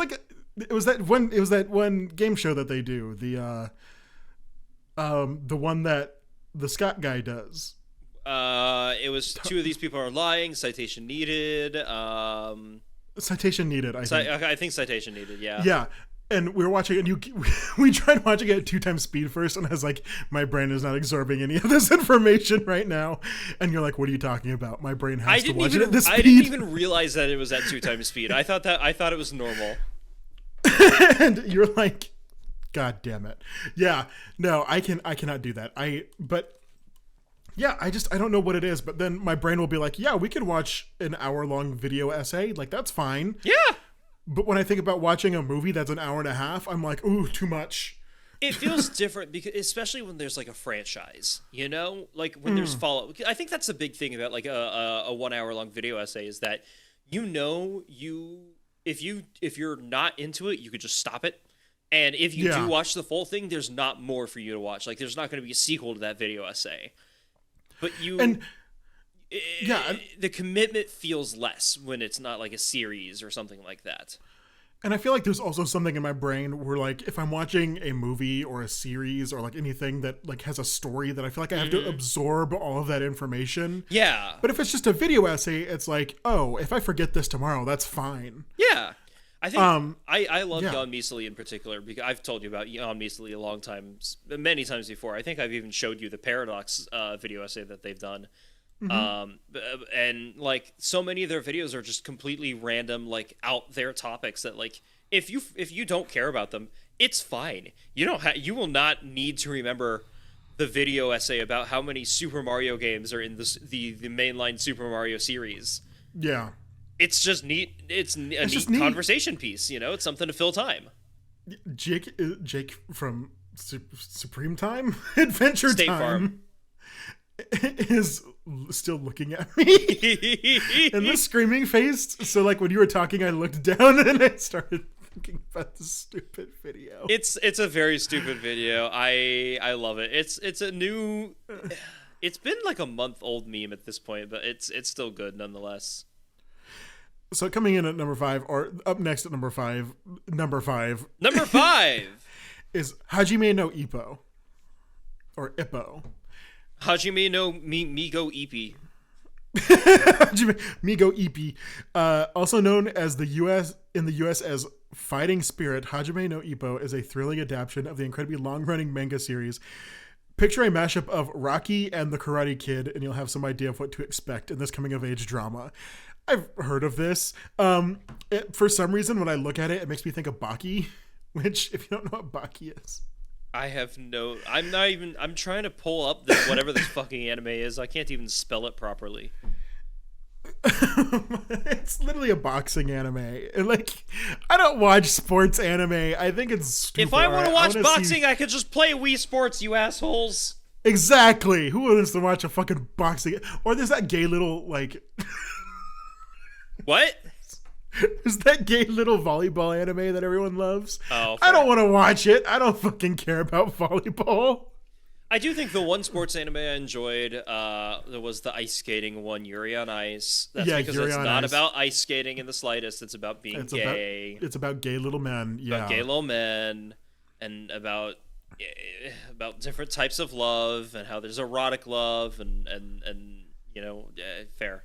that one game show that they do. The one that the Scott guy does. It was Two of These People Are Lying. Citation Needed. Citation Needed. I think Citation Needed. Yeah. Yeah. And we were watching it, and we tried watching it at 2-time speed first, and I was like, my brain is not absorbing any of this information right now. And you're like, what are you talking about? My brain has to watch it at this speed. I didn't even realize that it was at 2-time speed. I thought it was normal. And you're like, God damn it. Yeah. No, I cannot do that. I don't know what it is, but then my brain will be like, yeah, we could watch an hour-long video essay. Like, that's fine. Yeah. But when I think about watching a movie that's an hour and a half, I'm like, ooh, too much. It feels different because, especially when there's like a franchise, you know, like when there's follow. I think that's the big thing about like a 1 hour long video essay is that if you're not into it, you could just stop it. And if you do watch the full thing, there's not more for you to watch. Like there's not going to be a sequel to that video essay. But the commitment feels less when it's not like a series or something like that. And I feel like there's also something in my brain where like if I'm watching a movie or a series or like anything that like has a story that I feel like I have to absorb all of that information. Yeah. But if it's just a video essay, it's like, oh, if I forget this tomorrow, that's fine. Yeah. I think I love Jan Measley in particular because I've told you about Jan Measley many times before. I think I've even showed you the Paradox video essay that they've done. And like so many of their videos are just completely random, like out there topics that like if you don't care about them, it's fine. You will not need to remember the video essay about how many Super Mario games are in the mainline Super Mario series. Yeah. It's just neat. It's a neat conversation piece, you know? It's something to fill time. Jake from Supreme Time? Adventure State Time. Farm. Is still looking at me and the screaming face. So like when you were talking, I looked down and I started thinking about this stupid video. It's a very stupid video. I love it. It's a new. It's been like a month-old meme at this point, but it's still good nonetheless. So coming in at number 5, or up next at number 5 is Hajime no Ippo, or Ippo. Hajime no Migo Ippi. Migo Ippi, also known as the U.S. as Fighting Spirit, Hajime no Ippo is a thrilling adaptation of the incredibly long-running manga series. Picture a mashup of Rocky and the Karate Kid, and you'll have some idea of what to expect in this coming-of-age drama. I've heard of this. For some reason, when I look at it, it makes me think of Baki, which, if you don't know what Baki is... I'm trying to pull up whatever this fucking anime is. I can't even spell it properly. It's literally a boxing anime. And I don't watch sports anime. I think it's stupid. If I want to watch boxing, I could just play Wii Sports, you assholes. Exactly. Who wants to watch a fucking boxing? Or there's that gay little, What? There's that gay little volleyball anime that everyone loves. Oh, I don't want to watch it. I don't fucking care about volleyball. I do think the one sports anime I enjoyed was the ice skating one, Yuri on Ice. That's because Yuri it's on not Ice. about ice skating in the slightest. It's about being gay. It's about gay little men. Yeah. About gay little men and about different types of love and how there's erotic love and fair.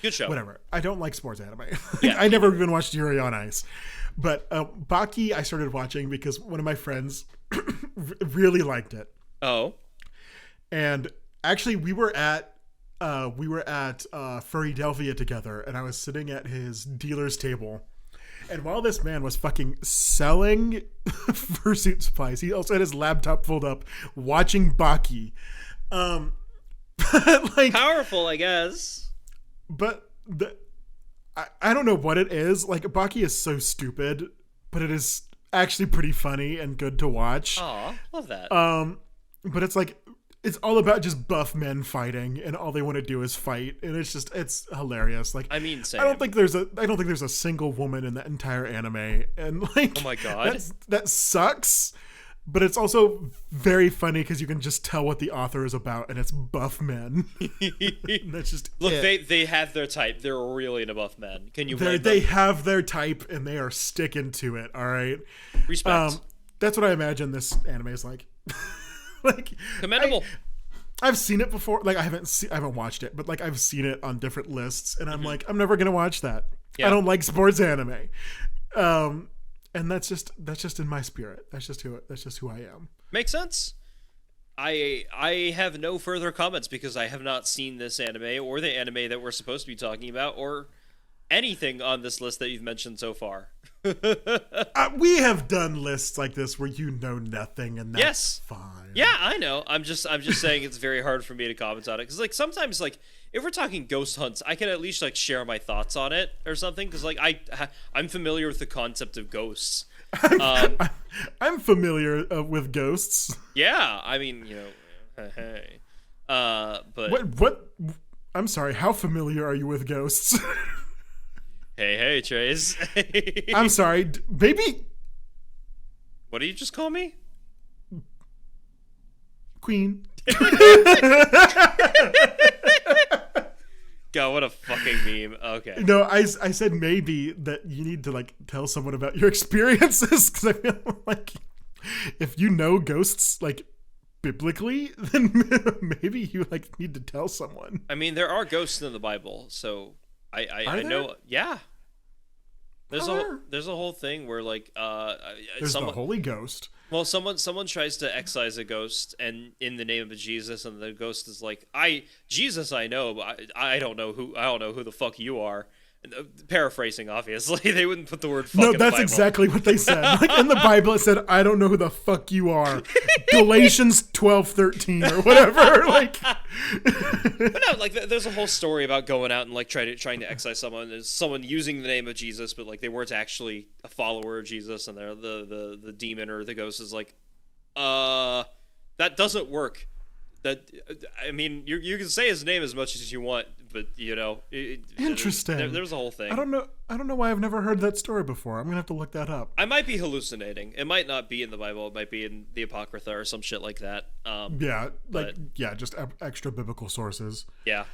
Good show. Whatever. I don't like sports anime. Yeah, I never even watched Yuri on Ice. But Baki I started watching because one of my friends really liked it. Oh. And actually we were at Furrydelphia together, and I was sitting at his dealer's table. And while this man was fucking selling fursuit supplies, he also had his laptop pulled up watching Baki. Powerful, I guess. But I don't know what it is. Baki is so stupid, but it is actually pretty funny and good to watch. Aw, love that. But it's all about just buff men fighting, and all they want to do is fight, and it's hilarious. Same. I don't think there's a single woman in that entire anime, and oh my god, that sucks. But it's also very funny because you can just tell what the author is about, and it's buff men. That's just look. They have their type. They're really into buff men. Can you blame them? They have their type, and they are sticking to it. All right, respect. That's what I imagine this anime is like. Commendable. I've seen it before. I haven't watched it, but I've seen it on different lists, and I'm I'm never gonna watch that. Yeah. I don't like sports anime. And that's just in my spirit. That's just who I am. Makes sense. I have no further comments because I have not seen this anime or the anime that we're supposed to be talking about or anything on this list that you've mentioned so far. We have done lists like this where you know nothing, and that's fine. Yeah, I know. I'm just saying it's very hard for me to comment on it because sometimes if we're talking ghost hunts, I can at least share my thoughts on it or something because I'm familiar with the concept of ghosts. I'm familiar with ghosts. Yeah, I mean, hey. But what? I'm sorry. How familiar are you with ghosts? Hey, Trace. I'm sorry, baby. What did you just call me? Queen. God, what a fucking meme. Okay. No, I said maybe that you need to tell someone about your experiences because I feel if you know ghosts biblically, then maybe you need to tell someone. I mean, there are ghosts in the Bible, so I know. Yeah. There's a whole thing where there's the Holy Ghost. Well, someone tries to excise a ghost, and in the name of Jesus, and the ghost is Jesus I know, but I don't know who the fuck you are. Paraphrasing, obviously, they wouldn't put the word fuck in the Bible. No, that's exactly what they said. In the Bible, it said, "I don't know who the fuck you are." Galatians 12:13 or whatever. But no, there's a whole story about going out and trying to excise someone. There's someone using the name of Jesus, but they weren't actually a follower of Jesus, and they're the demon or the ghost is that doesn't work. That I mean, you can say his name as much as you want, but interesting. There's a whole thing. I don't know why I've never heard that story before. I'm gonna have to look that up. I might be hallucinating. It might not be in the Bible. It might be in the Apocrypha or some shit like that. Just extra biblical sources. Yeah.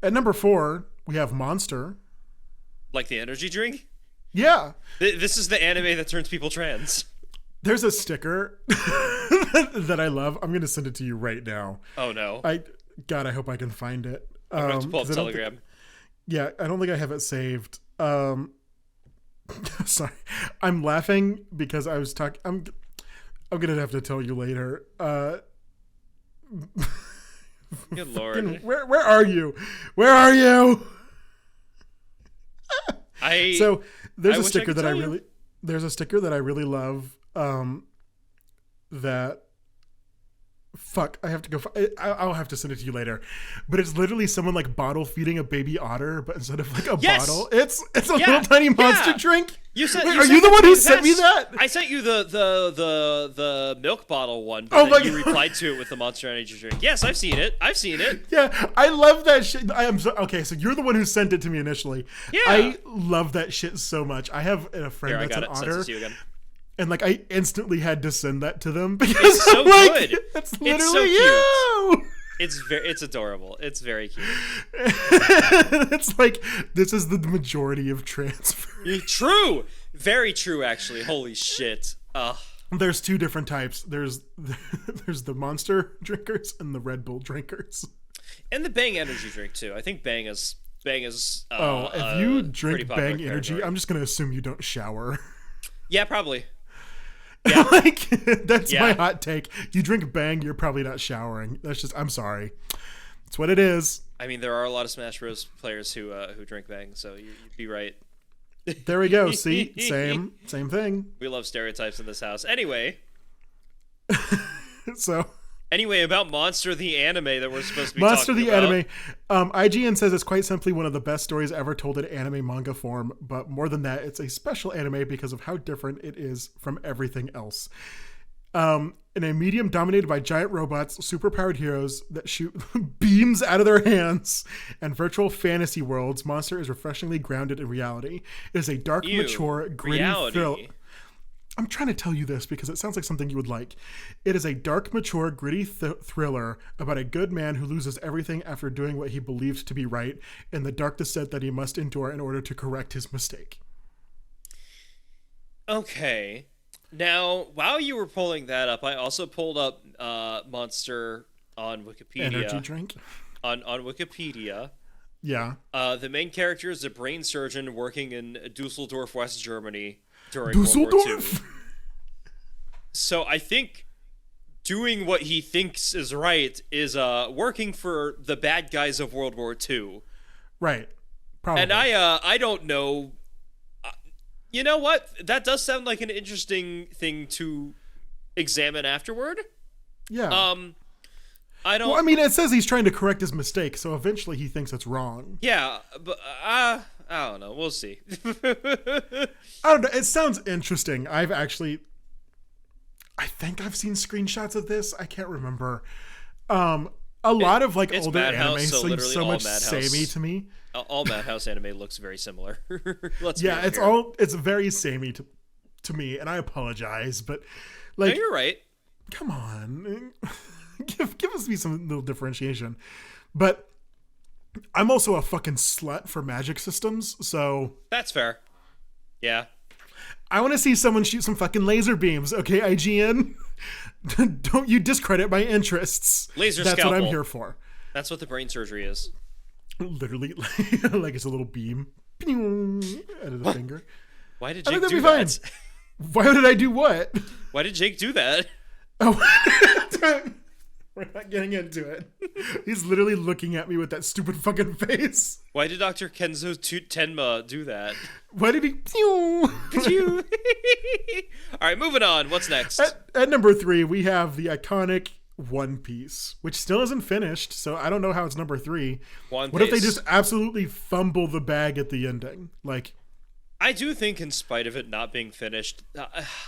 At number 4, we have Monster. Like the energy drink. Yeah. This is the anime that turns people trans. There's a sticker that I love. I'm gonna send it to you right now. Oh no! I hope I can find it. I'm gonna have to pull up Telegram. I don't think I have it saved. Sorry, I'm laughing because I was talking. I'm gonna have to tell you later. Good lord! Where are you? Where are you? So there's a sticker that I really love. That fuck, I have to go. I'll have to send it to you later. But it's literally someone like bottle feeding a baby otter, but instead of like a bottle, it's a little tiny monster drink. Are you the one who sent me that? I sent you the milk bottle one, but then you replied to it with the Monster Energy drink. Yes, I've seen it. Yeah, I love that shit. So you're the one who sent it to me initially. Yeah. I love that shit so much. I have a friend that's an otter. Sent it to you again. And like I instantly had to send that to them because it's so good. It's literally you. It's adorable. It's very cute. It's like this is the majority of transfer. True. Very true actually. Holy shit. There's two different types. There's the Monster drinkers and the Red Bull drinkers. And the Bang energy drink too. I think Bang is if you drink Bang energy, I'm just going to assume you don't shower. Yeah, probably. Yeah. That's my hot take. You drink Bang, you're probably not showering. I'm sorry. It's what it is. I mean, there are a lot of Smash Bros. Players who drink Bang, so you'd be right. There we go. See? Same thing. We love stereotypes in this house. Anyway. Anyway, about Monster the Anime that we're supposed to be Monster talking the about. Anime. IGN says it's quite simply one of the best stories ever told in anime manga form, but more than that, it's a special anime because of how different it is from everything else. In a medium dominated by giant robots, superpowered heroes that shoot beams out of their hands, and virtual fantasy worlds, Monster is refreshingly grounded in reality. It is a dark, mature, gritty thrill. I'm trying to tell you this because it sounds like something you would like. It is a dark, mature, gritty thriller about a good man who loses everything after doing what he believed to be right in the dark descent that he must endure in order to correct his mistake. Okay. Now, while you were pulling that up, I also pulled up Monster on Wikipedia. Energy drink? On Wikipedia. Yeah. The main character is a brain surgeon working in Dusseldorf, West Germany. During World War II. So I think doing what he thinks is right is working for the bad guys of World War II. Right. Probably. And I don't know. You know what? That does sound like an interesting thing to examine afterward. Yeah. I don't. Well, I mean, it says he's trying to correct his mistake, so eventually he thinks it's wrong. Yeah, but I don't know. We'll see. I don't know. It sounds interesting. I think I've seen screenshots of this. I can't remember. A lot of like older anime seems so much samey to me. All Madhouse anime looks very similar. It's very samey to me, and I apologize, but like, no, you're right. Come on, give us some little differentiation. But I'm also a fucking slut for magic systems, so that's fair. Yeah. I want to see someone shoot some fucking laser beams, okay, IGN? Don't you discredit my interests. Laser That's scalpel. what I'm here for. That's what the brain surgery is. Literally, like it's a little beam out of the finger. Why did Jake do that? Why did I do what? Why did Jake do that? Oh, we're not getting into it. He's literally looking at me with that stupid fucking face. Why did Dr. Kenzo Tenma do that? Why did he? All right, moving on. What's next? At number 3, we have the iconic One Piece, which still isn't finished, so I don't know how it's number 3. What if they just absolutely fumble the bag at the ending? Like, I do think, in spite of it not being finished,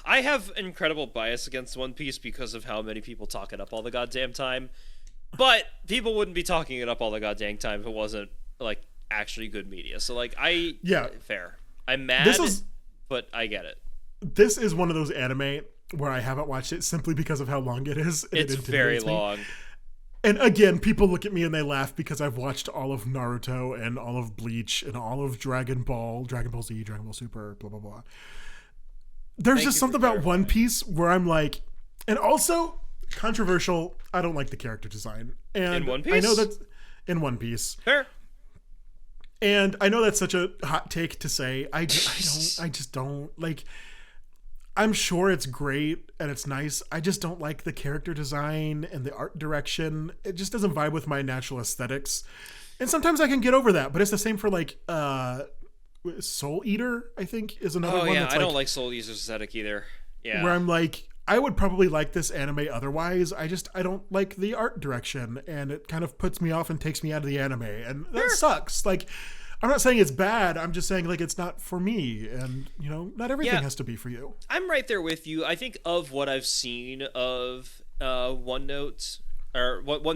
I have incredible bias against One Piece because of how many people talk it up all the goddamn time. But people wouldn't be talking it up all the goddamn time if it wasn't like actually good media. So like, fair. I'm mad, but I get it. This is one of those anime where I haven't watched it simply because of how long it is. It's very long. And again, people look at me and they laugh because I've watched all of Naruto and all of Bleach and all of Dragon Ball Z, Dragon Ball Super, blah, blah, blah. there's just something about One Piece where I'm like, and also controversial. I don't like the character design. And in One Piece? I know that's in One Piece. Fair. And I know that's such a hot take to say. I just don't like. I'm sure it's great and it's nice. I just don't like the character design and the art direction. It just doesn't vibe with my natural aesthetics. And sometimes I can get over that, but it's the same for like Soul Eater, I think, is another one. Oh yeah, that's I don't like Soul Eater's aesthetic either. Yeah. Where I'm like, I would probably like this anime otherwise. I don't like the art direction, and it kind of puts me off and takes me out of the anime, and that sucks. Like, I'm not saying it's bad. I'm just saying like it's not for me, and not everything has to be for you. I'm right there with you. I think of what I've seen of One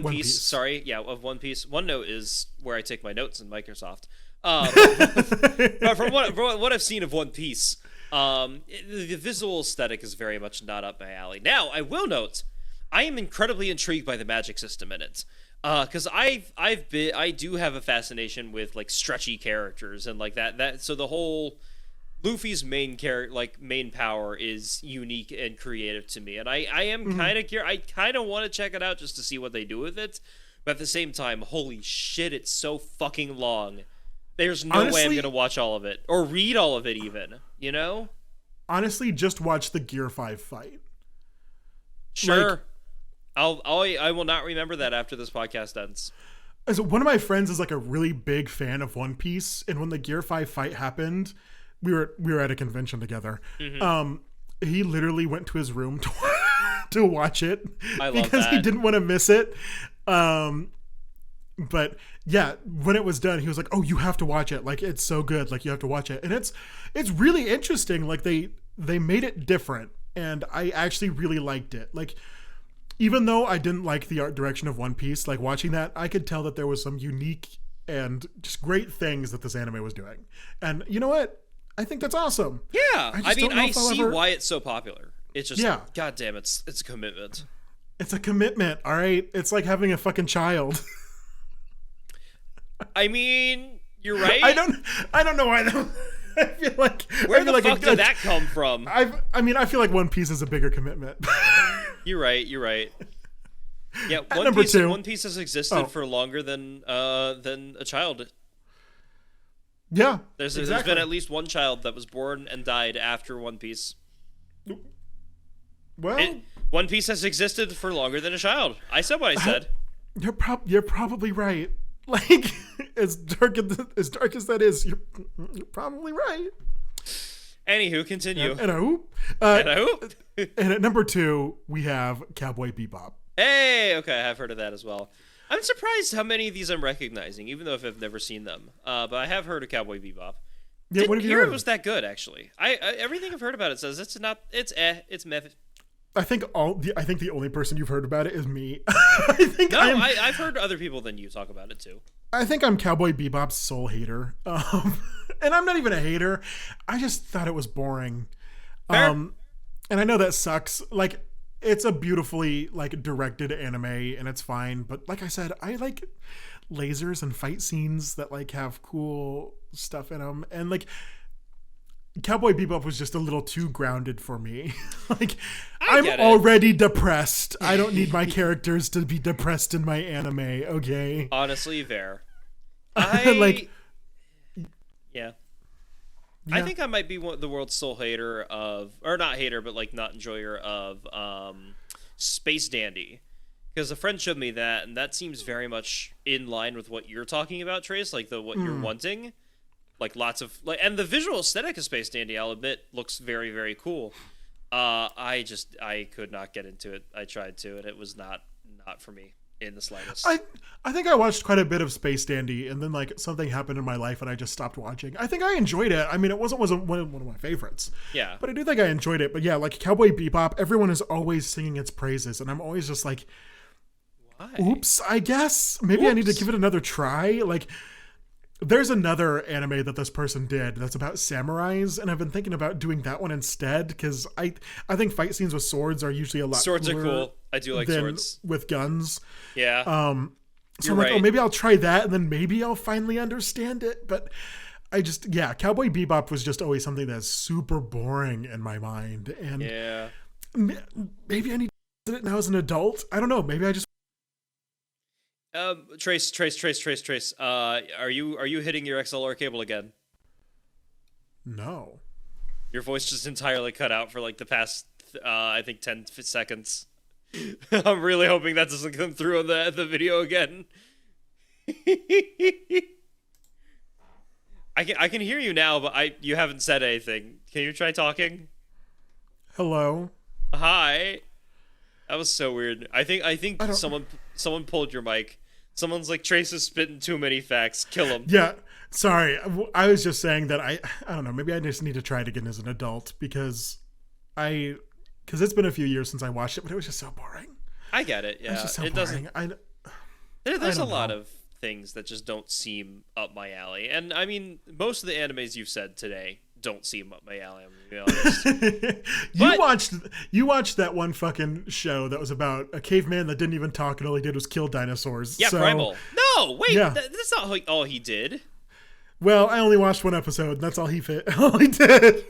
Piece. Sorry, yeah, of One Piece. OneNote is where I take my notes in Microsoft. But from what I've seen of One Piece, the visual aesthetic is very much not up my alley. Now, I will note, I am incredibly intrigued by the magic system in it. Because I do have a fascination with like stretchy characters and like that. So the whole Luffy's main power is unique and creative to me, and I am kind of curious. I kind of want to check it out just to see what they do with it. But at the same time, holy shit, it's so fucking long. There's no way I'm gonna watch all of it or read all of it even. Honestly, just watch the Gear 5 fight. Sure. I will not remember that after this podcast ends. So one of my friends is like a really big fan of One Piece, and when the Gear 5 fight happened, we were at a convention together. Mm-hmm. He literally went to his room to watch it because he didn't want to miss it. But yeah, when it was done, he was like, "Oh, you have to watch it! Like it's so good! Like you have to watch it!" And it's really interesting. Like they made it different, and I actually really liked it. Like, even though I didn't like the art direction of One Piece, like watching that, I could tell that there was some unique and just great things that this anime was doing. And you know what? I think that's awesome. Yeah. I see why it's so popular. It's just, God damn, it's a commitment. It's a commitment, all right? It's like having a fucking child. I mean, you're right. I don't know why though. I feel like where the fuck did that come from? I feel like One Piece is a bigger commitment. You're right. Yeah, One Piece has existed for longer than a child. Yeah, there's been at least one child that was born and died after One Piece. Well, One Piece has existed for longer than a child. I said what I said. You're probably right. Like as dark as that is, you're probably right. Anywho, continue. And I hope. And at number 2, we have Cowboy Bebop. Hey, okay, I've heard of that as well. I'm surprised how many of these I'm recognizing, even though if I've never seen them. But I have heard of Cowboy Bebop. Yeah, Didn't hear it was that good, actually. I everything I've heard about it says it's meh. I think the only person you've heard about it is me. I've heard other people than you talk about it too. I think I'm Cowboy Bebop's sole hater, and I'm not even a hater. I just thought it was boring, and I know that sucks. Like, it's a beautifully like directed anime, and it's fine. But like I said, I like lasers and fight scenes that like have cool stuff in them, and like Cowboy Bebop was just a little too grounded for me. Like, I'm already depressed. I don't need my characters to be depressed in my anime, okay? Honestly, fair. Yeah. I think I might be the world's sole hater of, or not hater, but like not enjoyer of Space Dandy. Because a friend showed me that, and that seems very much in line with what you're talking about, Trace, like what you're wanting. Like lots of and the visual aesthetic of Space Dandy, I'll admit, looks very, very cool. I could not get into it. I tried to, and it was not for me in the slightest. I think I watched quite a bit of Space Dandy, and then like something happened in my life, and I just stopped watching. I think I enjoyed it. I mean, it wasn't one of my favorites. Yeah, but I do think I enjoyed it. But yeah, like Cowboy Bebop, everyone is always singing its praises, and I'm always just like, why? Oops, I guess maybe I need to give it another try. Like, there's another anime that this person did that's about samurais, and I've been thinking about doing that one instead, because I think fight scenes with swords are usually a lot swords cooler are cool. I do like swords with guns. Yeah. So I'm like, oh, maybe I'll try that, and then maybe I'll finally understand it. But Cowboy Bebop was just always something that's super boring in my mind. And yeah, maybe I need to visit it now as an adult. I don't know. Maybe I just. Trace. Are you hitting your XLR cable again? No. Your voice just entirely cut out for like the past, I think 10 seconds. I'm really hoping that doesn't come through on the video again. I can hear you now, but you haven't said anything. Can you try talking? Hello. Hi. That was so weird. I think someone pulled your mic. Someone's like, Trace is spitting too many facts. Kill him. Yeah. Sorry. I was just saying that I don't know. Maybe I just need to try it again as an adult because it's been a few years since I watched it, but it was just so boring. I get it. Yeah. It's just so it boring. There's a lot of things that just don't seem up my alley. And I mean, most of the animes you've said today don't seem up my alley, I'm gonna be honest. You watched that one fucking show that was about a caveman that didn't even talk and all he did was kill dinosaurs. Yeah, Primal. No, wait, yeah. That's not all he did. Well, I only watched one episode, and that's all he did.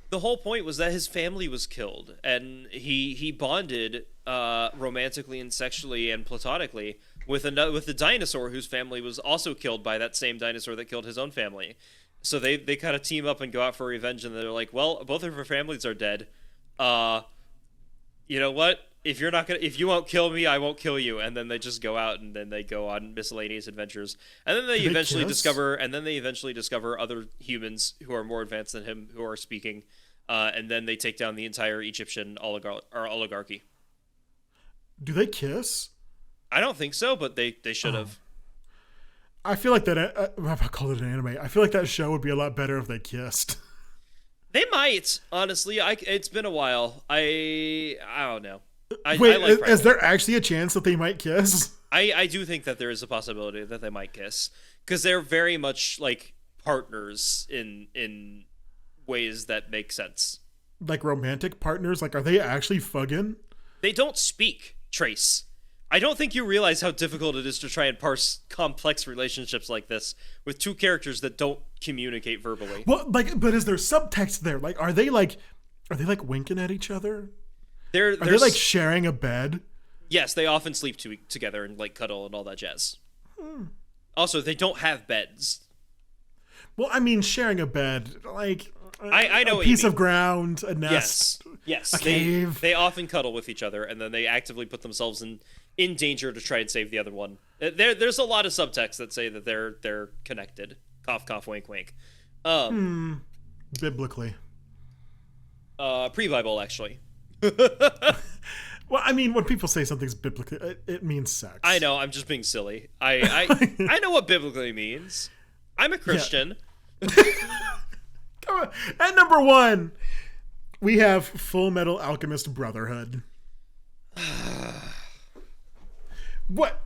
The whole point was that his family was killed, and he bonded romantically and sexually and platonically with the dinosaur whose family was also killed by that same dinosaur that killed his own family. So they kind of team up and go out for revenge, and they're like, well, both of our families are dead. You know what? If you won't kill me, I won't kill you. And then they just go out, and then they go on miscellaneous adventures. And then they eventually discover other humans who are more advanced than him who are speaking. And then they take down the entire Egyptian oligarchy. Do they kiss? I don't think so, but they should have. I feel like that. I call it an anime. I feel like that show would be a lot better if they kissed. They might, honestly. It's been a while. I don't know. Wait, is there actually a chance that they might kiss? I do think that there is a possibility that they might kiss, because they're very much like partners in ways that make sense. Like romantic partners? Like, are they actually fugging? They don't speak, Trace. I don't think you realize how difficult it is to try and parse complex relationships like this with two characters that don't communicate verbally. Well, but is there subtext there? Like, are they winking at each other? Are they like sharing a bed? Yes, they often sleep together and like cuddle and all that jazz. Also, they don't have beds. Well, I mean, sharing a bed, like I know a piece of ground, a nest, yes, a cave. They often cuddle with each other, and then they actively put themselves in danger to try and save the other one. There's a lot of subtext that say that they're connected. Cough, cough, wink, wink. Biblically. Pre-Bible, actually. Well, I mean, when people say something's biblically, it means sex. I know, I'm just being silly. I know what biblically means. I'm a Christian. Yeah. Come on. At number 1, we have Full Metal Alchemist Brotherhood. What?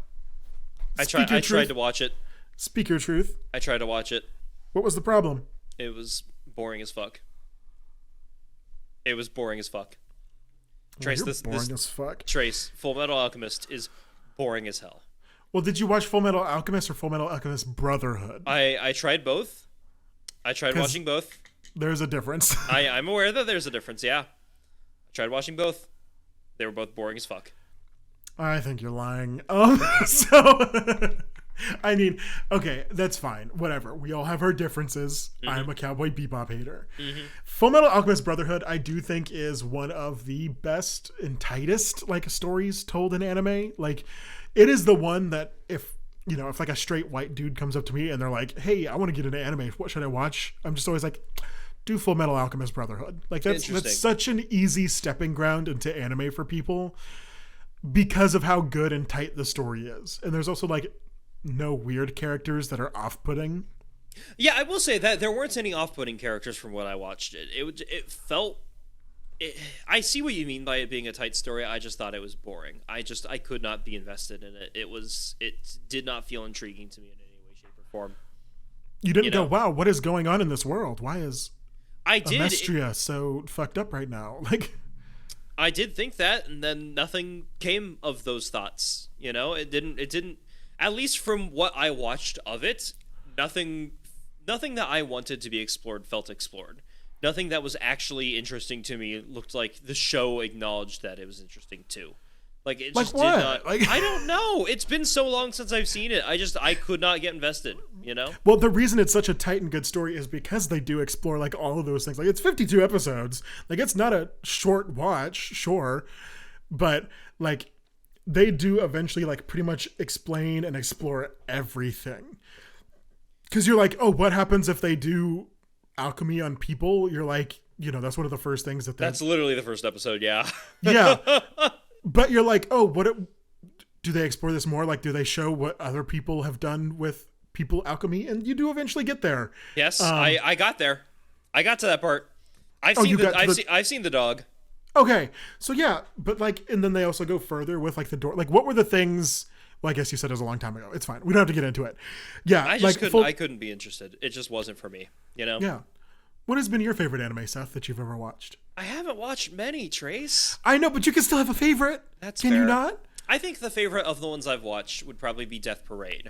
I tried to watch it. Speak your truth. I tried to watch it. What was the problem? It was boring as fuck. It was boring as fuck. Trace, boring as fuck. Trace, Full Metal Alchemist is boring as hell. Well, did you watch Full Metal Alchemist or Full Metal Alchemist Brotherhood? I tried both. I tried watching both. There's a difference. I'm aware that there's a difference, yeah. I tried watching both. They were both boring as fuck. I think you're lying. So, I mean, okay, that's fine. Whatever. We all have our differences. Mm-hmm. I'm a Cowboy Bebop hater. Mm-hmm. Full Metal Alchemist Brotherhood, I do think, is one of the best and tightest like stories told in anime. Like, it is the one that if like a straight white dude comes up to me and they're like, "Hey, I want to get into anime. What should I watch?" I'm just always like, do Full Metal Alchemist Brotherhood. Like that's such an easy stepping ground into anime for people because of how good and tight the story is. And there's also like no weird characters that are off-putting. Yeah, I will say that there weren't any off-putting characters from what I watched. I see what you mean by it being a tight story. I just thought it was boring. I could not be invested in it. It did not feel intriguing to me in any way, shape, or form. You didn't go, wow, what is going on in this world? Why is Amestria so fucked up right now? Like, I did think that, and then nothing came of those thoughts. It didn't. At least from what I watched of it, nothing that I wanted to be explored felt explored. Nothing that was actually interesting to me looked like the show acknowledged that it was interesting too. Like it just did not. Like, I don't know. It's been so long since I've seen it. I could not get invested. You know. Well, the reason it's such a tight and good story is because they do explore like all of those things. Like it's 52 episodes. Like it's not a short watch, sure, but like they do eventually like pretty much explain and explore everything. Because you're like, oh, what happens if they do alchemy on people? You're like, you know, that's one of the first things that. That's literally the first episode. Yeah. Yeah. But you're like, oh, do they explore this more? Like, do they show what other people have done with people alchemy? And you do eventually get there. Yes, I got there. I got to that part. I've seen the dog. Okay, so yeah, but like, and then they also go further with like the door. Like, what were the things? Well, I guess you said it was a long time ago. It's fine. We don't have to get into it. Yeah, I just couldn't. I couldn't be interested. It just wasn't for me. You know. Yeah. What has been your favorite anime, Seth, that you've ever watched? I haven't watched many, Trace. I know, but you can still have a favorite. That's Can fair. you not? I think the favorite of the ones I've watched would probably be Death Parade.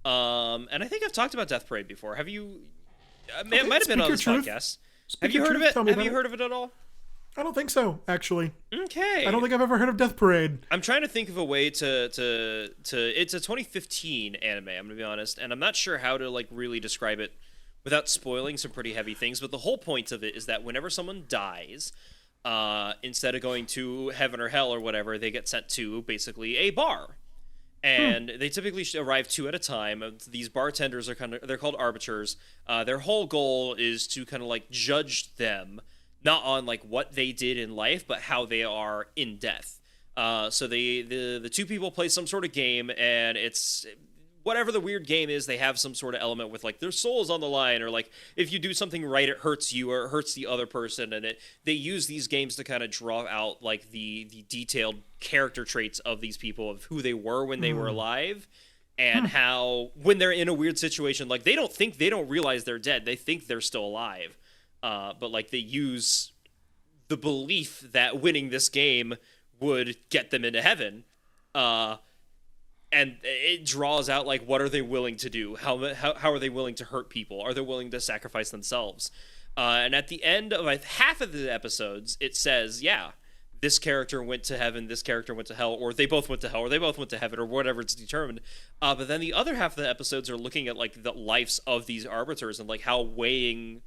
And I think I've talked about Death Parade before. Have you? It might have been on this podcast. Have you heard of it? Have you heard of it at all? I don't think so, actually. Okay. I don't think I've ever heard of Death Parade. I'm trying to think of a way to it's a 2015 anime, I'm gonna be honest, and I'm not sure how to like really describe it without spoiling some pretty heavy things, but the whole point of it is that whenever someone dies, instead of going to heaven or hell or whatever, they get sent to basically a bar. And they typically arrive 2 at a time. These bartenders they're called arbiters. Their whole goal is to kind of like judge them, not on like what they did in life, but how they are in death. So the 2 people play some sort of game, and it's whatever the weird game is, they have some sort of element with like their soul's on the line, or like if you do something right, it hurts you or it hurts the other person, and they use these games to kind of draw out like the detailed character traits of these people, of who they were when they were alive, and how when they're in a weird situation, like they don't realize they're dead, they think they're still alive, but like they use the belief that winning this game would get them into heaven, and it draws out like what are they willing to do, how are they willing to hurt people, are they willing to sacrifice themselves, and at the end of half of the episodes it says, yeah, this character went to heaven, this character went to hell, or they both went to hell, or they both went to heaven, or whatever it's determined, but then the other half of the episodes are looking at like the lives of these arbiters and like how weighing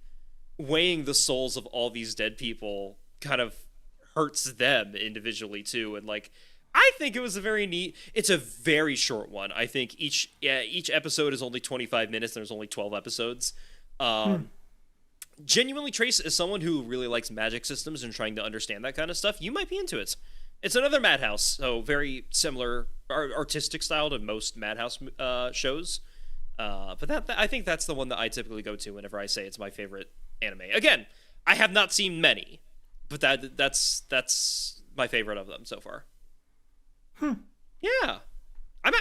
the souls of all these dead people kind of hurts them individually too. And like I think it was it's a very short one. I think each episode is only 25 minutes and there's only 12 episodes. Genuinely, Trace, as someone who really likes magic systems and trying to understand that kind of stuff, you might be into it. It's another Madhouse, so very similar artistic style to most Madhouse shows. But I think that's the one that I typically go to whenever I say it's my favorite anime. Again, I have not seen many, but that's my favorite of them so far. Yeah.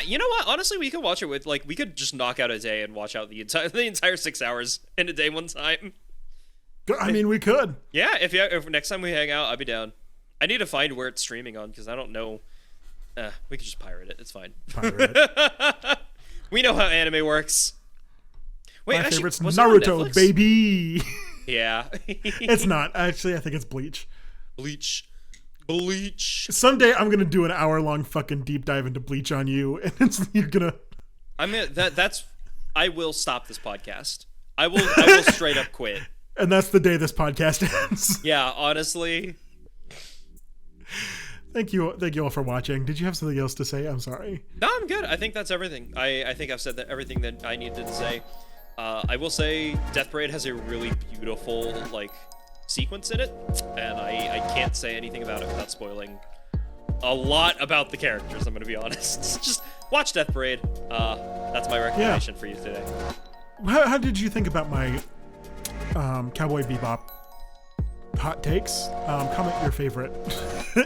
You know what? Honestly, we could watch it with we could just knock out a day and watch out the entire 6 hours in a day one time. I mean, we could. Yeah, if next time we hang out, I'd be down. I need to find where it's streaming on because I don't know. We could just pirate it. It's fine. Pirate it. We know how anime works. Wait, my favorite's Naruto, baby. Yeah. It's not. Actually, I think it's Bleach. Bleach. Someday I'm gonna do an hour-long fucking deep dive into Bleach on you, and you're gonna. I will stop this podcast. I will straight up quit. And that's the day this podcast ends. Yeah, honestly. Thank you all for watching. Did you have something else to say? I'm sorry. No, I'm good. I think that's everything. I think I've said everything that I needed to say. I will say Death Parade has a really beautiful sequence in it, and I can't say anything about it without spoiling a lot about the characters. I'm going to be honest. Just watch Death Parade. That's my recommendation for you today. How did you think about my Cowboy Bebop hot takes? Comment your favorite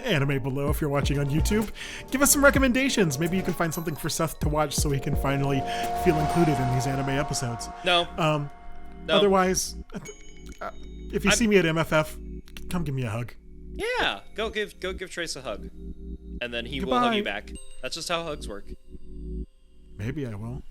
anime below if you're watching on YouTube. Give us some recommendations. Maybe you can find something for Seth to watch so he can finally feel included in these anime episodes. No. Otherwise, if you see me at MFF, come give me a hug. Yeah, go give Trace a hug, and then he will hug you back. That's just how hugs work. Maybe I will.